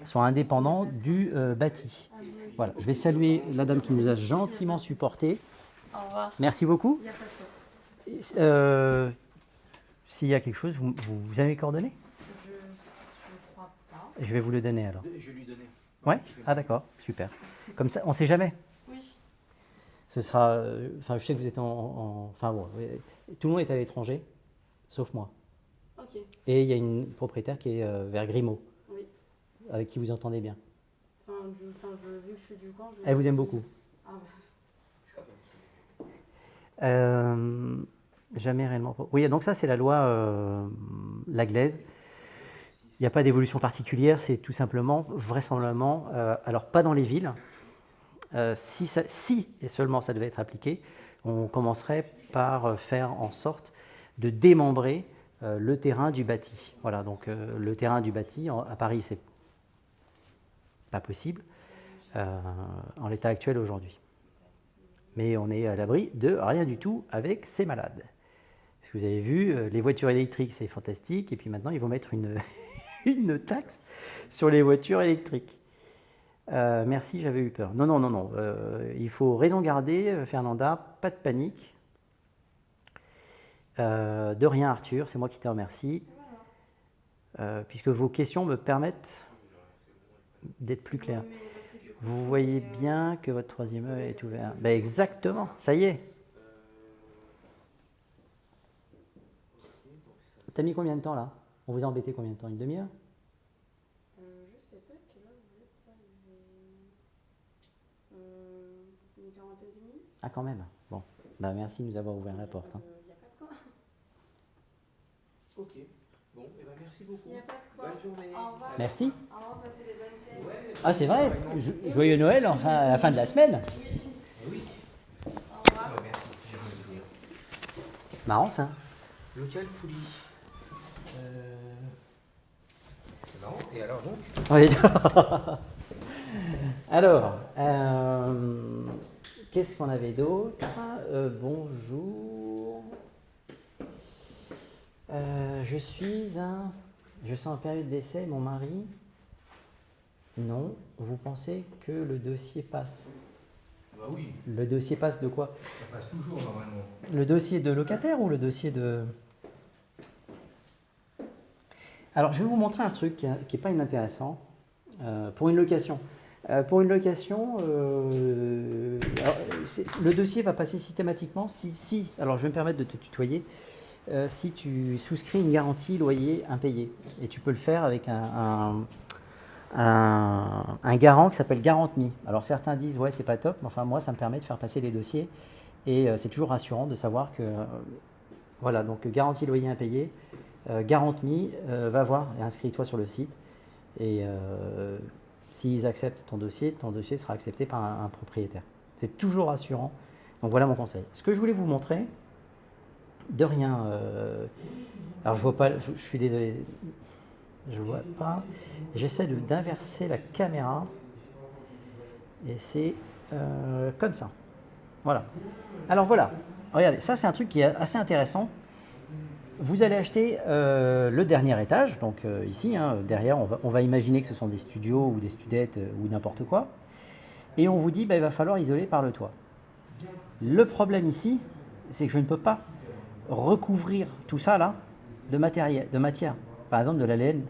S1: soit indépendant du bâti. Voilà, je vais saluer la dame qui nous a gentiment supportés.
S3: Au revoir.
S1: Merci beaucoup.
S3: Il n'y a pas de quoi.
S1: S'il y a quelque chose, vous avez mes coordonnées?
S3: Je crois pas.
S1: Je vais vous le donner alors.
S2: Je vais lui donner.
S1: Ouais. Ah d'accord, super. Comme ça, on ne sait jamais.
S3: Oui.
S1: Ce sera, enfin, je sais que vous êtes enfin bon, tout le monde est à l'étranger, sauf moi.
S3: Ok.
S1: Et il y a une propriétaire qui est vers Grimaud,
S3: Oui.
S1: avec qui vous entendez bien.
S3: Vu que je suis du coin,
S1: Elle vous aime beaucoup.
S3: Ah ouais.
S1: Jamais réellement. Oui, donc ça c'est la loi Laglaise. Il n'y a pas d'évolution particulière, c'est tout simplement, vraisemblablement, alors pas dans les villes. Si et seulement ça devait être appliqué, on commencerait par faire en sorte de démembrer le terrain du bâti. Voilà, donc le terrain du bâti à Paris, c'est pas possible en l'état actuel aujourd'hui. Mais on est à l'abri de rien du tout avec ces malades. Parce que vous avez vu, les voitures électriques, c'est fantastique, et puis maintenant, ils vont mettre une taxe sur les voitures électriques. Merci, j'avais eu peur. Non. Il faut raison garder, Fernanda, pas de panique. De rien, Arthur, c'est moi qui te remercie. Puisque vos questions me permettent d'être plus clair. Vous voyez bien que votre troisième œil est ouvert. Ben exactement, ça y est. T'as mis combien de temps là? On vous a embêté combien de temps? Une demi-heure?
S3: Je sais pas quelle heure vous êtes, ça. Il est 41 deux minutes.
S1: Ah, quand même. Bon, bah, merci de nous avoir ouvert la porte. Hein.
S3: Il n'y a pas de quoi.
S2: Ok. Bon, eh ben merci beaucoup.
S3: Il n'y a pas de quoi.
S2: Bonne journée.
S3: Au revoir.
S1: Merci.
S3: Au revoir, passez des bonnes fêtes.
S2: Ouais,
S1: Ah, c'est vrai. Joyeux Noël enfin, à la fin de la semaine.
S2: oui.
S3: Au revoir.
S2: Ouais, merci. J'ai rien à dire.
S1: Marrant, ça.
S2: Local Pouli. C'est marrant. Et alors donc
S1: Oui. Alors, qu'est-ce qu'on avait d'autre? Bonjour. Je suis en période d'essai, mon mari. Non. Vous pensez que le dossier passe?
S2: Bah oui,
S1: Le dossier passe de quoi?
S2: ça passe toujours normalement.
S1: Le dossier de locataire ou le dossier de... Alors, je vais vous montrer un truc qui n'est pas inintéressant pour une location. Le dossier va passer systématiquement si, alors je vais me permettre de te tutoyer, si tu souscris une garantie loyer impayé. Et tu peux le faire avec un garant qui s'appelle GarantMe. Alors certains disent ouais c'est pas top, mais enfin moi ça me permet de faire passer les dossiers et c'est toujours rassurant de savoir que voilà, donc garantie loyer impayé, GarantMe, va voir et inscris-toi sur le site et s'ils acceptent ton dossier sera accepté par un propriétaire. C'est toujours rassurant. Donc voilà mon conseil. Ce que je voulais vous montrer, de rien, alors je vois pas, je suis désolé, je vois pas, j'essaie d'inverser la caméra et c'est comme ça. Voilà. Alors voilà, regardez, ça c'est un truc qui est assez intéressant. Vous allez acheter le dernier étage, donc ici, hein, derrière, on va imaginer que ce sont des studios ou des studettes ou n'importe quoi. Et on vous dit, bah, il va falloir isoler par le toit. Le problème ici, c'est que je ne peux pas recouvrir tout ça là de matière. Par exemple, de la laine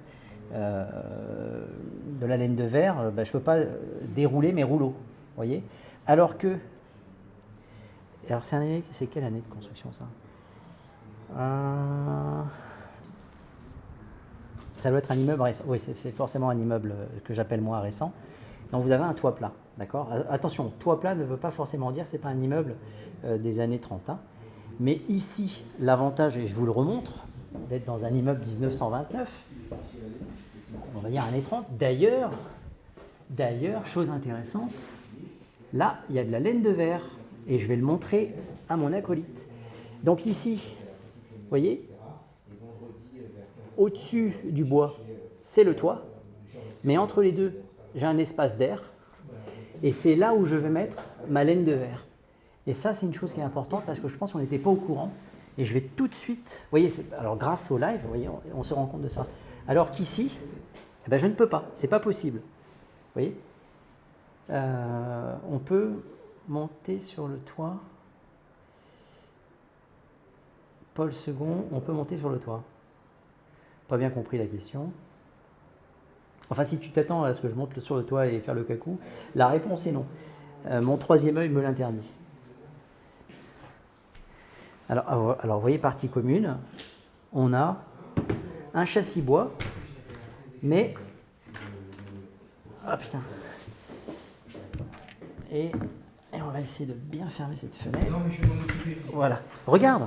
S1: de verre, bah, je ne peux pas dérouler mes rouleaux. Voyez. Alors c'est quelle année de construction ça? Ça doit être un immeuble récent. Oui, c'est forcément un immeuble que j'appelle moi récent. Donc vous avez un toit plat, d'accord? Attention, toit plat ne veut pas forcément dire que ce n'est pas un immeuble des années 30. Hein. Mais ici, l'avantage, et je vous le remontre, d'être dans un immeuble 1929, on va dire années 30. D'ailleurs, chose intéressante, là, il y a de la laine de verre, et je vais le montrer à mon acolyte. Donc ici, vous voyez, au-dessus du bois, c'est le toit, mais entre les deux, j'ai un espace d'air, et c'est là où je vais mettre ma laine de verre. Et ça, c'est une chose qui est importante parce que je pense qu'on n'était pas au courant, et je vais tout de suite, vous voyez, alors grâce au live, vous voyez, on se rend compte de ça. Alors qu'ici, eh ben, je ne peux pas, c'est pas possible. Vous voyez, on peut monter sur le toit. Paul II, on peut monter sur le toit. Pas bien compris la question. Enfin, si tu t'attends à ce que je monte sur le toit et faire le cacou, la réponse est non. Mon troisième œil me l'interdit. Alors, vous voyez, partie commune, on a un châssis bois, mais... Ah putain. Et on va essayer de bien fermer cette fenêtre.
S2: Non, mais je vais m'en occuper.
S1: Voilà. Regarde.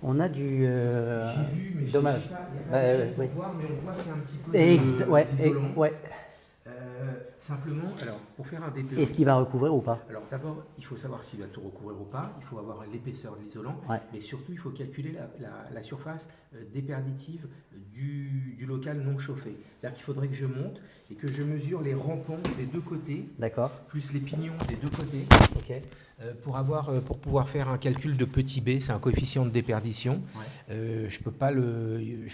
S1: On a du...
S2: J'ai vu, mais
S1: dommage.
S2: je sais pas, il y a
S1: Oui.
S2: voir, mais on voit qu'il y a un petit peu d'isolant.
S1: Ouais.
S2: Simplement, alors, pour faire un DPE...
S1: Est-ce qu'il va recouvrir ou pas?
S2: Alors d'abord, il faut savoir s'il va tout recouvrir ou pas, il faut avoir l'épaisseur de l'isolant,
S1: Ouais.
S2: mais surtout il faut calculer la surface déperditive du local non chauffé. C'est-à-dire qu'il faudrait que je monte et que je mesure les rampants des deux côtés,
S1: D'accord.
S2: plus les pignons des deux côtés,
S1: Ok.
S2: pour pouvoir faire un calcul de petit b, c'est un coefficient de déperdition.
S1: Ouais.
S2: Je peux pas le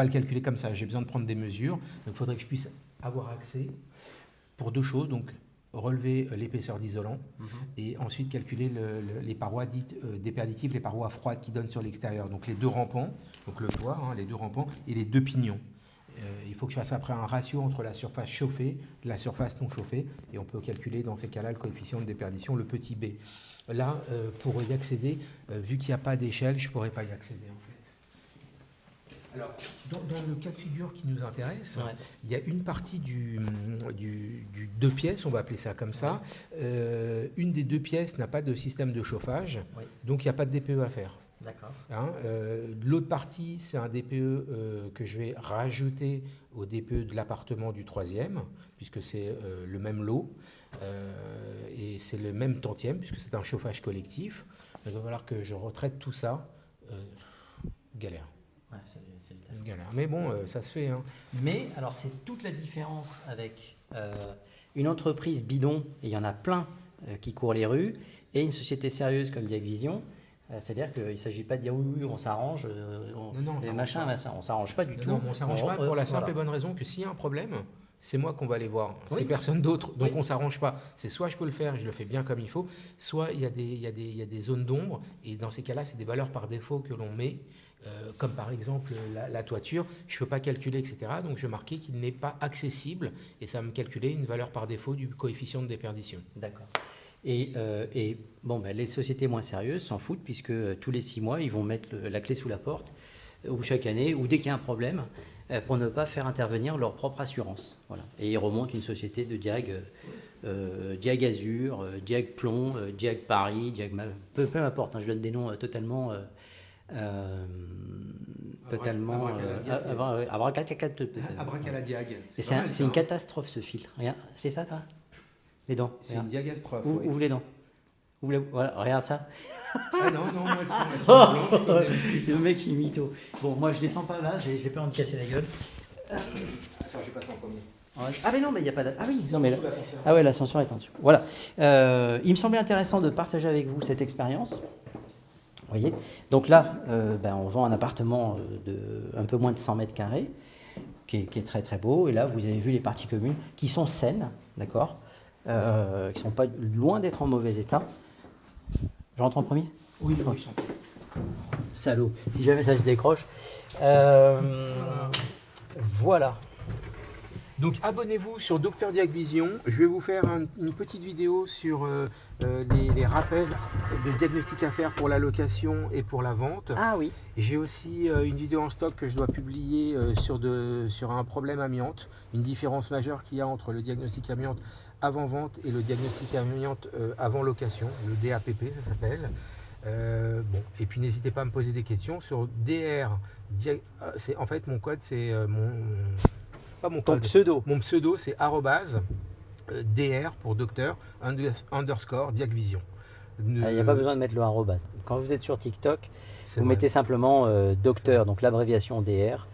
S2: calculer comme ça, j'ai besoin de prendre des mesures, donc il faudrait que je puisse avoir accès pour deux choses, donc relever l'épaisseur d'isolant et ensuite calculer les parois dites déperditives, les parois froides qui donnent sur l'extérieur. Donc les deux rampants, donc le toit, les deux rampants et les deux pignons. Il faut que je fasse après un ratio entre la surface chauffée et la surface non chauffée et on peut calculer dans ces cas-là le coefficient de déperdition, le petit b. Là, pour y accéder, vu qu'il n'y a pas d'échelle, je ne pourrais pas y accéder en fait. Alors, dans le cas de figure qui nous intéresse,
S1: Ouais.
S2: il y a une partie du 2 pièces, on va appeler ça comme ça. Une des 2 pièces n'a pas de système de chauffage,
S1: Oui.
S2: donc il n'y a pas de DPE à faire.
S1: D'accord.
S2: Hein. L'autre partie, c'est un DPE que je vais rajouter au DPE de l'appartement du 3e, puisque c'est le même lot, et c'est le même tantième, puisque c'est un chauffage collectif. Il va falloir que je retraite tout ça. Galère.
S1: Ouais, c'est le taf.
S2: Galère. Mais bon, ça se fait. Hein.
S1: Mais alors c'est toute la différence avec une entreprise bidon, et il y en a plein qui courent les rues, et une société sérieuse comme Diagvision. C'est-à-dire qu'il ne s'agit pas de dire oui, on s'arrange,
S2: Non,
S1: les
S2: ça
S1: machins,
S2: arrange
S1: machin. On ne s'arrange pas du tout.
S2: Non, on ne s'arrange pas pour la simple
S1: voilà.
S2: et bonne raison que s'il y a un problème, c'est moi qu'on va aller voir,
S1: Oui.
S2: c'est personne d'autre. Donc
S1: Oui.
S2: on ne s'arrange pas. C'est soit je peux le faire, je le fais bien comme il faut, soit il y a des zones d'ombre, et dans ces cas-là, c'est des valeurs par défaut que l'on met, comme par exemple la toiture. Je ne peux pas calculer, etc. Donc je marquais qu'il n'est pas accessible, et ça va me calculer une valeur par défaut du coefficient de déperdition.
S1: D'accord. Et bon, ben, les sociétés moins sérieuses s'en foutent, puisque tous les 6 mois, ils vont mettre la clé sous la porte, ou chaque année, ou dès qu'il y a un problème, pour ne pas faire intervenir leur propre assurance. Voilà. Et ils remontent une société de Diag, Diag Azur, Diag Plomb, Diag Paris, Diag peu importe, hein, je donne des noms totalement
S2: Abracaladiag.
S1: Et c'est une catastrophe, ce filtre. Regarde, fais ça, toi. Les dents.
S2: C'est une
S1: Regarde.
S2: diagastrophe.
S1: Ouvre les dents. Voilà, regarde ça.
S2: Ah non, moi, elles sont blanches, comme d'habitude.
S1: Le mec, il est mytho. Bon, moi, je descends pas là, j'ai peur de me casser la gueule.
S2: Attends, je passe en premier.
S1: Ah, mais non, mais il n'y a pas Ah oui, non, mais là.
S2: Sous l'ascenseur.
S1: Ah ouais, l'ascenseur est en dessous. Voilà. Il me semblait intéressant de partager avec vous cette expérience. Vous voyez. Donc là, on vend un appartement de un peu moins de 100 mètres carrés, qui est très très beau. Et là, vous avez vu les parties communes qui sont saines, d'accord, qui ne sont pas loin d'être en mauvais état. Je rentre en premier ?
S2: Oui,
S1: Ok.
S2: oui.
S1: Salaud, si jamais ça se décroche. Voilà.
S2: Donc abonnez-vous sur Dr Diagvision. Je vais vous faire une petite vidéo sur les rappels de diagnostic à faire pour la location et pour la vente.
S1: Ah oui.
S2: J'ai aussi une vidéo en stock que je dois publier sur un problème amiante, une différence majeure qu'il y a entre le diagnostic amiante avant vente et le diagnostic amiante avant location, le DAPP ça s'appelle. Et puis n'hésitez pas à me poser des questions sur DR. En fait mon code c'est pas mon
S1: Ton
S2: code.
S1: pseudo.
S2: Mon pseudo c'est @dr pour docteur _ Diagvision.
S1: Il n'y a pas besoin de mettre le arrobase. Quand vous êtes sur TikTok,
S2: C'est
S1: vous
S2: vrai.
S1: mettez simplement docteur, donc l'abréviation DR,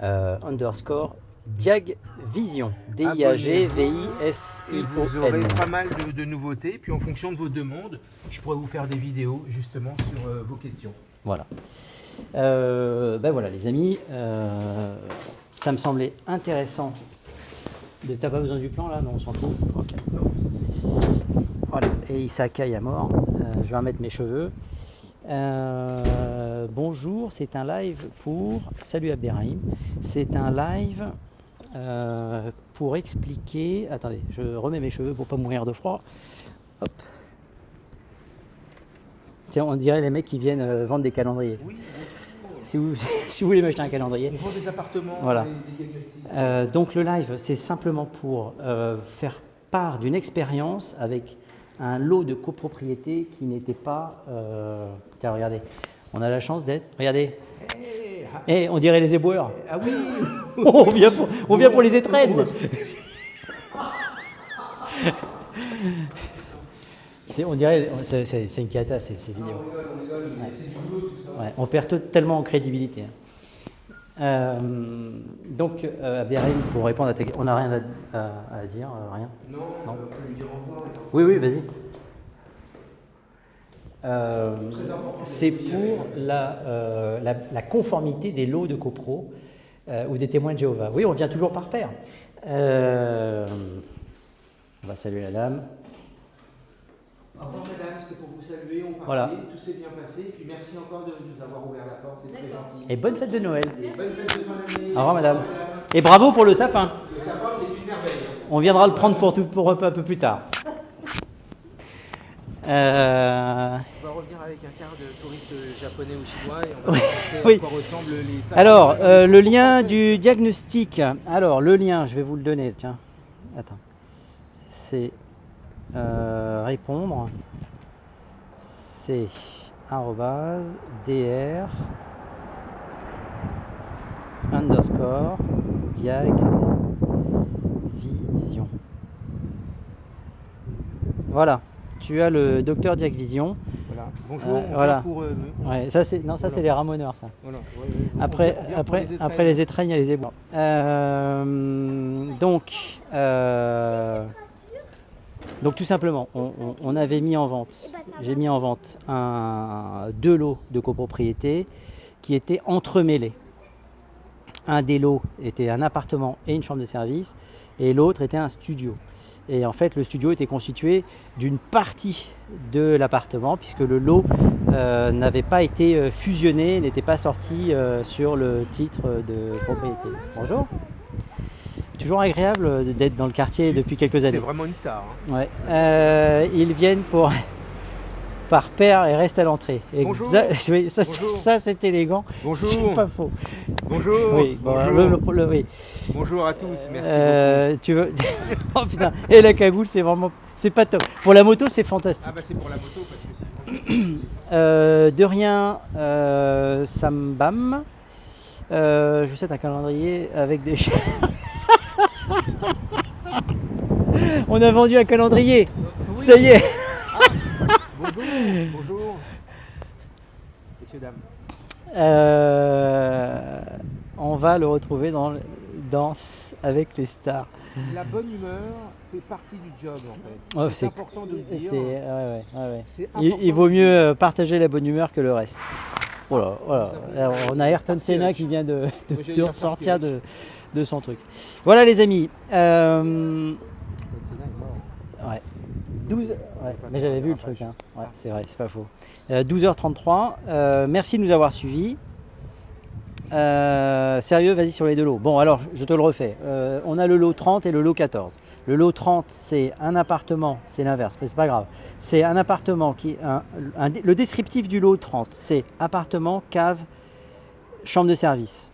S1: _ Diagvision.
S2: Et vous aurez
S1: DIAGVISION.
S2: pas mal de nouveautés. Puis en fonction de vos demandes, je pourrais vous faire des vidéos justement sur vos questions.
S1: Voilà. Voilà les amis, ça me semblait intéressant. T'as pas besoin du plan là? Non, on s'en fout. Ok. Voilà. Et il s'accaille à mort. Je vais remettre mes cheveux. Bonjour, c'est un live pour... Salut Abderrahim. C'est un live pour expliquer... Attendez, je remets mes cheveux pour pas mourir de froid. Hop. Tiens, on dirait les mecs qui viennent vendre des calendriers.
S2: Oui,
S1: Si vous voulez m'acheter un calendrier.
S2: on vend des appartements,
S1: Voilà.
S2: des diagnostics.
S1: Donc le live, c'est simplement pour faire part d'une expérience avec un lot de copropriétés qui n'était pas... Tiens, regardez, on a la chance d'être... Regardez, on dirait les éboueurs.
S2: Ah oui.
S1: on vient pour les étrennes. On dirait, c'est une cata ces vidéos.
S2: On rigole, mais c'est du boulot tout ça.
S1: Ouais, on perd totalement en crédibilité. Donc, Abderrahim, pour répondre à ta question, on n'a rien à dire, rien.
S2: Non,
S1: Non.
S2: on peut lui dire au revoir.
S1: Oui, vas-y.
S2: Très important.
S1: C'est pour la conformité des lots de copro ou des témoins de Jéhovah. Oui, on vient toujours par paire. On va saluer la dame.
S2: Au revoir madame, c'était pour vous saluer, on parlait,
S1: Voilà.
S2: tout s'est bien passé, et puis merci encore de nous avoir ouvert la porte, c'est très gentil.
S1: Et bonne fête de Noël.
S2: Et bonne fête de fin d'année.
S1: Au revoir, madame. Et bravo pour le sapin.
S2: Le sapin, c'est une merveille.
S1: On viendra le prendre pour un peu plus tard.
S2: On va revenir avec un quart de touristes japonais ou chinois et on va montrer
S1: Oui.
S2: à quoi ressemblent les salles.
S1: Alors, le lien du diagnostic. Alors, le lien, je vais vous le donner. Tiens, attends. C'est répondre. C'est @dr underscore diag vision. Voilà. Tu as le docteur Diag Vision.
S2: Voilà. Bonjour, on
S1: voilà.
S2: vient pour...
S1: Ouais, ça c'est non, ça c'est les ramoneurs ça.
S2: voilà.
S1: Après,
S2: On vient pour les étrennes.
S1: après les étrennes, il y a les éboueurs. Donc tout simplement, on avait mis en vente, j'ai mis en vente deux lots de copropriété qui étaient entremêlés. Un des lots était un appartement et une chambre de service et l'autre était un studio. Et en fait, le studio était constitué d'une partie de l'appartement puisque le lot n'avait pas été fusionné, n'était pas sorti sur le titre de propriété. Bonjour. Toujours agréable d'être dans le quartier depuis quelques
S2: C'est
S1: années.
S2: vraiment une star. Hein.
S1: Ouais. Ils viennent par paire et restent à l'entrée.
S2: Bonjour.
S1: Oui, ça,
S2: Bonjour.
S1: ça c'est élégant.
S2: Bonjour.
S1: C'est pas faux.
S2: Bonjour.
S1: Oui, bon,
S2: Bonjour.
S1: oui.
S2: Bonjour à tous, merci
S1: Tu veux... Oh putain. Et la cagoule, c'est pas top. Pour la moto, c'est fantastique.
S2: Ah bah c'est pour la moto parce que c'est...
S1: De rien, Sam Bam. Je vous souhaite un calendrier avec des... On a vendu un calendrier.
S2: Oui.
S1: Ça y est.
S2: Bonjour. Bonjour. Messieurs, dames.
S1: On va le retrouver dans Danse avec les stars.
S2: La bonne humeur fait partie du job en fait.
S1: Oh,
S2: c'est important de le dire.
S1: Ouais.
S2: C'est
S1: Il
S2: important
S1: vaut
S2: de
S1: mieux partager la bonne humeur que le reste. Voilà. Alors, on a Ayrton
S2: Parce
S1: Senna
S2: que
S1: qui vient de
S2: j'allais dire
S1: ressortir
S2: parce
S1: de son truc. Voilà les amis.
S2: Le Sénat est mort.
S1: Ouais. 12. Ouais, mais j'avais vu le truc. Hein. Ouais, c'est vrai, c'est pas faux. 12h33. Merci de nous avoir suivis. Sérieux, vas-y sur les deux lots. Bon, alors je te le refais. On a le lot 30 et le lot 14. Le lot 30, c'est un appartement, c'est l'inverse, mais c'est pas grave. C'est un appartement qui. Le descriptif du lot 30, c'est appartement, cave, chambre de service.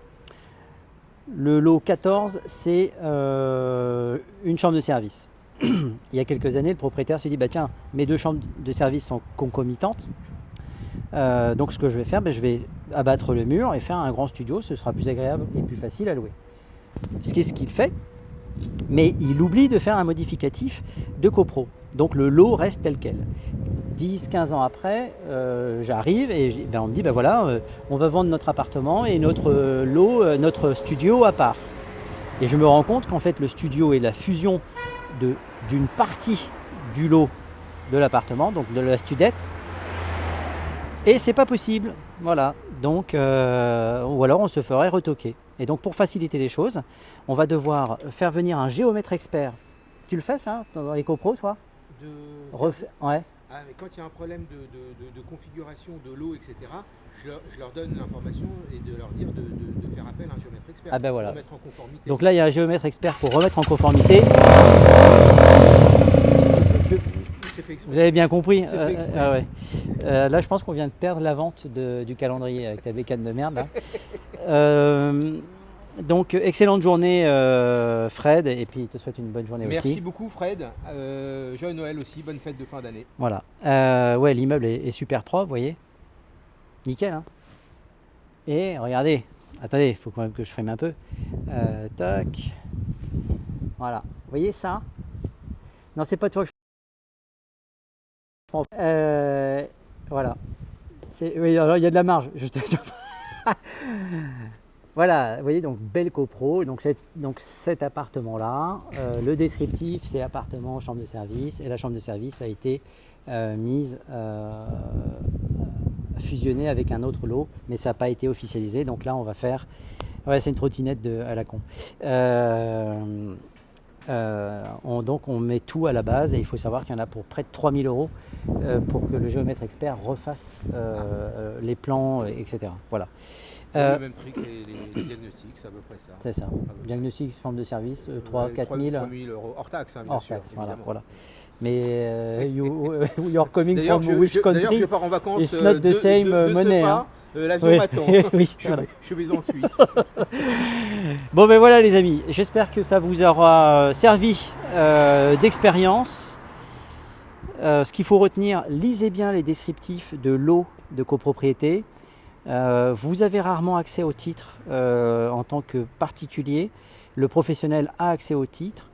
S1: Le lot 14, c'est une chambre de service. Il y a quelques années, le propriétaire se dit bah tiens, mes deux chambres de service sont concomitantes. Donc ce que je vais faire, je vais abattre le mur et faire un grand studio, ce sera plus agréable et plus facile à louer. Ce qu'il fait, mais il oublie de faire un modificatif de copro. Donc le lot reste tel quel. 10-15 ans après, j'arrive et on me dit voilà, on va vendre notre appartement et notre lot, notre studio à part. Et je me rends compte qu'en fait le studio est la fusion d'une partie du lot de l'appartement, donc de la studette. Et c'est pas possible, voilà. Donc, ou alors on se ferait retoquer. Et donc pour faciliter les choses, on va devoir faire venir un géomètre expert. Tu le fais ça dans les copros, toi? Ouais.
S2: Ah, mais quand il y a un problème de configuration de l'eau, etc., je leur donne l'information et de leur dire de faire appel à un géomètre expert
S1: Ah ben voilà.
S2: pour remettre en conformité.
S1: Donc là, il y a un géomètre expert pour remettre en conformité. Vous avez bien compris. Ouais. Là, je pense qu'on vient de perdre la vente du calendrier avec ta bécane de merde. Là. Donc, excellente journée, Fred, et puis je te souhaite une bonne journée aussi.
S2: Merci beaucoup, Fred. Joyeux Noël aussi, bonne fête de fin d'année.
S1: Voilà. Ouais, l'immeuble est super propre, vous voyez. Nickel, hein. Et regardez, attendez, il faut quand même que je frame un peu. Toc. Voilà. Vous voyez ça? Non, c'est pas toi. Voilà. Oui, alors il y a de la marge. Voilà, vous voyez, donc belle copro. Donc cet appartement-là, le descriptif, c'est appartement, chambre de service. Et la chambre de service a été fusionnée avec un autre lot, mais ça n'a pas été officialisé. Donc là, on va faire... Ouais, c'est une trottinette à la con. Donc on met tout à la base et il faut savoir qu'il y en a pour près de 3000 € pour que le géomètre expert refasse les plans, etc. Voilà.
S2: Le même truc, les diagnostics, c'est à peu près ça.
S1: C'est ça. Diagnostic, forme de service, 3-4 000.
S2: 3 000 euros hors taxe, bien
S1: Hors
S2: sûr.
S1: taxe,
S2: Évidemment.
S1: voilà. Mais you're coming
S2: D'ailleurs,
S1: from which
S2: d'ailleurs,
S1: country?
S2: je pars en vacances
S1: It's not the same money, hein.
S2: L'avion
S1: Oui.
S2: m'attend.
S1: Oui,
S2: je,
S1: voilà.
S2: je vais en Suisse.
S1: Bon ben voilà les amis, j'espère que ça vous aura servi d'expérience. Ce qu'il faut retenir, lisez bien les descriptifs de lots de copropriété. Vous avez rarement accès au titre en tant que particulier. Le professionnel a accès au titre.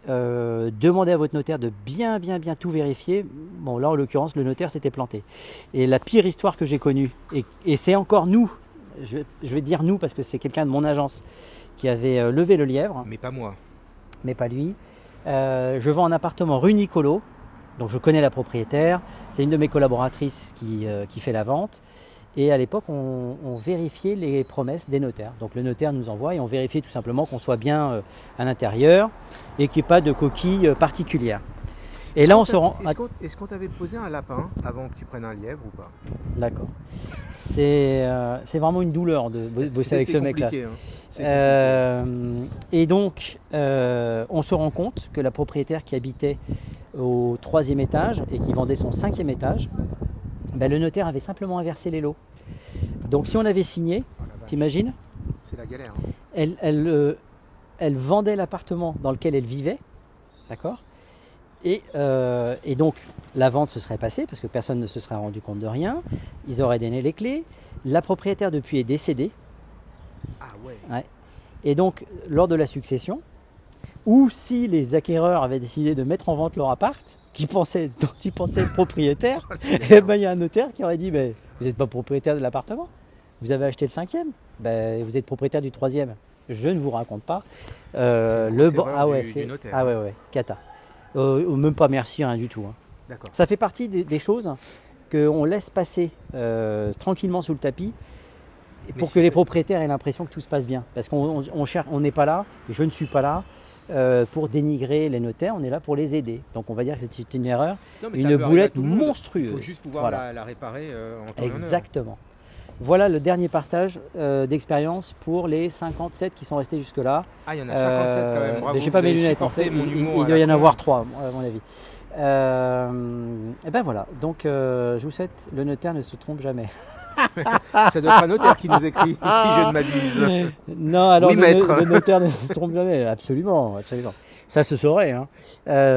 S1: Demandez à votre notaire de bien tout vérifier. Bon là en l'occurrence le notaire s'était planté. Et la pire histoire que j'ai connue, et c'est encore nous, je vais dire nous parce que c'est quelqu'un de mon agence qui avait levé le lièvre,
S2: Mais pas moi.
S1: mais pas lui. Je vends un appartement rue Nicolo, donc je connais la propriétaire, c'est une de mes collaboratrices qui fait la vente. Et à l'époque, on vérifiait les promesses des notaires. Donc le notaire nous envoie et on vérifiait tout simplement qu'on soit bien à l'intérieur et qu'il n'y ait pas de coquille particulière. Et là, on se rend...
S2: Est-ce qu'on t'avait posé un lapin avant que tu prennes un lièvre ou pas?
S1: D'accord. C'est vraiment une douleur de bosser avec ce mec-là.
S2: Compliqué, hein. C'est compliqué.
S1: Et donc, on se rend compte que la propriétaire qui habitait au 3e étage et qui vendait son 5e étage, ben, le notaire avait simplement inversé les lots. Donc si on avait signé,
S2: Oh la vache,
S1: t'imagines,
S2: c'est la galère. Hein.
S1: elle vendait l'appartement dans lequel elle vivait, d'accord, et donc la vente se serait passée parce que personne ne se serait rendu compte de rien, ils auraient donné les clés, la propriétaire depuis est décédée,
S2: Ah ouais.
S1: ouais. Et donc lors de la succession, ou si les acquéreurs avaient décidé de mettre en vente leur appart, dont ils pensaient être propriétaires, et ben il y a un notaire qui aurait dit ben, vous n'êtes pas propriétaire de l'appartement, vous avez acheté le 5e, ben, vous êtes propriétaire du 3e. Je ne vous raconte pas.
S2: Du notaire.
S1: Ah ouais, cata. Même pas merci, rien du tout. Hein.
S2: D'accord.
S1: Ça fait partie des choses qu'on laisse passer tranquillement sous le tapis pour que les propriétaires aient l'impression que tout se passe bien. Parce qu'on n'est pas là, et je ne suis pas là, pour dénigrer les notaires, on est là pour les aider. Donc on va dire que c'est une erreur,
S2: Non, mais ça
S1: une
S2: peut arriver à
S1: boulette
S2: tout le monde.
S1: monstrueuse.
S2: Il faut juste pouvoir
S1: Voilà.
S2: la réparer en temps et en heure.
S1: Exactement. Voilà le dernier partage d'expérience pour les 57 qui sont restés jusque-là.
S2: Ah, il y en a 57 quand même. Bravo,
S1: Mais j'ai pas
S2: vous
S1: mes
S2: avez
S1: lunettes en
S2: supporté
S1: fait.
S2: mon humour
S1: Il
S2: à
S1: doit y
S2: la
S1: en
S2: con.
S1: avoir 3 à mon avis. Et ben voilà. Donc je vous souhaite, le notaire ne se trompe jamais.
S2: Ça doit être un notaire qui nous écrit, si je ne m'abuse.
S1: Non, alors
S2: Oui, maître.
S1: le notaire ne se trompe jamais. Absolument. Ça se saurait. Hein.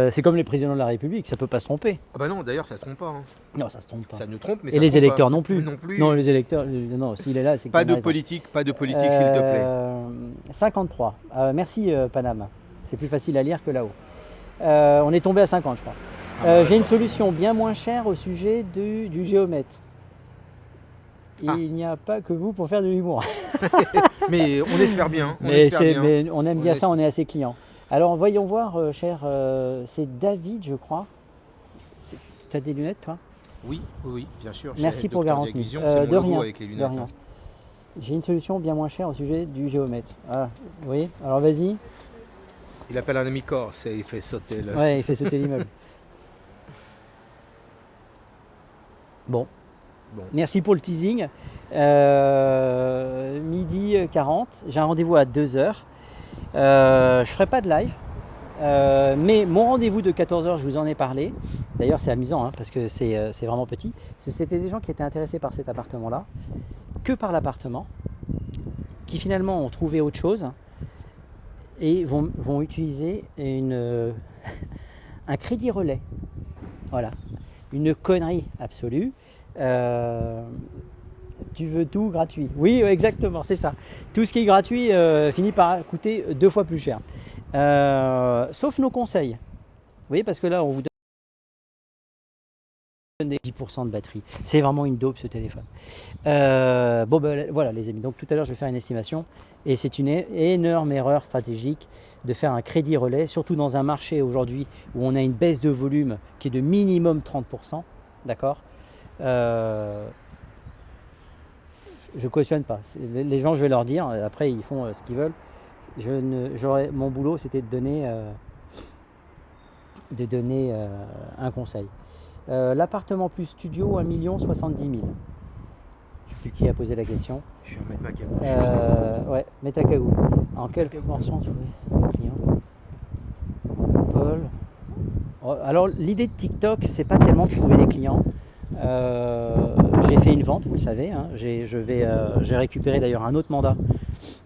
S1: C'est comme les présidents de la République, ça peut pas se tromper.
S2: Ah bah non, d'ailleurs, ça se trompe pas. Hein.
S1: Non, ça se trompe pas.
S2: Ça nous trompe, mais
S1: Et
S2: ça
S1: les
S2: se trompe
S1: électeurs
S2: pas.
S1: non plus.
S2: Non plus.
S1: Non, les électeurs, non, s'il est là, c'est qu'il
S2: Pas
S1: a
S2: de
S1: raison.
S2: politique, s'il te plaît.
S1: 53. Merci Paname. C'est plus facile à lire que là-haut. On est tombé à 50, je crois. J'ai une solution bien moins chère au sujet du géomètre. Il n'y a pas que vous pour faire de l'humour.
S2: Mais on espère bien.
S1: Mais on aime bien
S2: On
S1: ça, on est assez clients. Alors voyons voir, cher, c'est David, je crois. Tu as des lunettes, toi?
S2: Oui, bien sûr.
S1: Merci pour garantie. De rien. De rien. J'ai une solution bien moins chère au sujet du géomètre. Ah, vous voyez? Alors vas-y.
S2: Il appelle un ami corse et il fait sauter le...
S1: Ouais, il fait sauter l'immeuble. Bon. Merci pour le teasing. Midi 40, j'ai un rendez-vous à 2h. Je ferai pas de live. Mais mon rendez-vous de 14h, je vous en ai parlé. D'ailleurs, c'est amusant hein, parce que c'est vraiment petit. C'était des gens qui étaient intéressés par cet appartement-là, que par l'appartement, qui finalement ont trouvé autre chose et vont utiliser un crédit relais. Voilà, une connerie absolue. Tu veux tout gratuit. Oui, exactement, c'est ça. Tout ce qui est gratuit finit par coûter 2 fois plus cher. Sauf nos conseils. Vous voyez, parce que là, on vous donne des 10% de batterie. C'est vraiment une dope ce téléphone. Voilà les amis. Donc tout à l'heure, je vais faire une estimation. Et c'est une énorme erreur stratégique de faire un crédit relais, surtout dans un marché aujourd'hui où on a une baisse de volume qui est de minimum 30%. D'accord ? Je cautionne pas. Les gens, je vais leur dire. Après, ils font ce qu'ils veulent. Mon boulot, c'était de donner un conseil. L'appartement plus studio, 1 070 000. Je ne sais plus qui a posé la question.
S2: Je vais remettre ma cagoule.
S1: Ouais, mets ta cagoule. En quelle proportion trouver le client Paul. Oh, alors l'idée de TikTok, c'est pas tellement de trouver des clients. J'ai fait une vente, vous le savez. Hein. J'ai récupéré d'ailleurs un autre mandat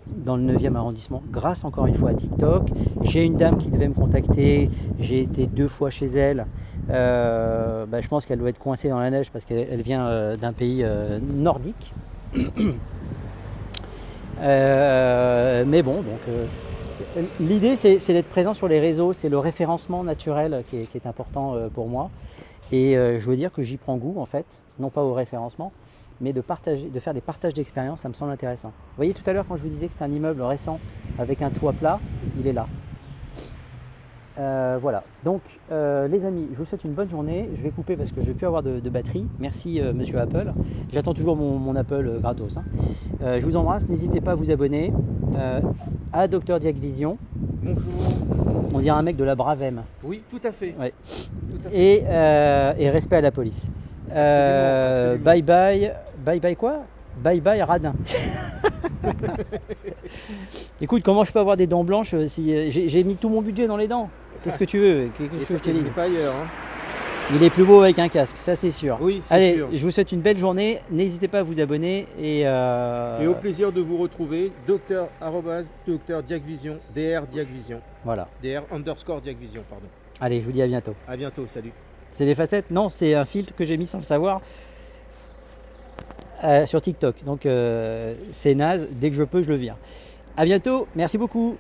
S1: dans le 9e arrondissement grâce encore une fois à TikTok. J'ai une dame qui devait me contacter. J'ai été 2 fois chez elle. Je pense qu'elle doit être coincée dans la neige parce qu'elle vient d'un pays nordique. Mais bon, donc l'idée c'est d'être présent sur les réseaux, c'est le référencement naturel qui est important pour moi. Et je veux dire que j'y prends goût en fait, non pas au référencement, mais de faire des partages d'expérience, ça me semble intéressant. Vous voyez tout à l'heure quand je vous disais que c'était un immeuble récent avec un toit plat, il est là. Voilà, donc les amis, je vous souhaite une bonne journée. Je vais couper parce que je ne vais plus avoir de batterie. Merci monsieur Apple. J'attends toujours mon Apple gratos. Hein. Je vous embrasse, n'hésitez pas à vous abonner à Dr Diac Vision.
S2: Bonjour.
S1: On dirait un mec de la Bravem.
S2: Oui, tout à fait.
S1: Ouais.
S2: Tout à fait.
S1: Et respect à la police.
S2: Absolument.
S1: Bye bye quoi? Bye bye radin. Écoute, comment je peux avoir des dents blanches si j'ai mis tout mon budget dans les dents? Qu'est-ce que tu veux? Qu'est-ce que je te
S2: Il
S1: dise?
S2: n'est pas ailleurs. Hein.
S1: Il est plus beau avec un casque, ça c'est sûr.
S2: Oui, c'est
S1: Allez,
S2: sûr.
S1: je vous souhaite une belle journée. N'hésitez pas à vous abonner
S2: Et au plaisir de vous retrouver, Dr Diac Vision, DR Diac Vision.
S1: Voilà.
S2: DR_ Diac Vision, pardon.
S1: Allez, je vous dis à bientôt.
S2: À bientôt, salut.
S1: C'est des facettes? Non, c'est un filtre que j'ai mis sans le savoir sur TikTok. Donc c'est naze, dès que je peux, je le vire. À bientôt, merci beaucoup.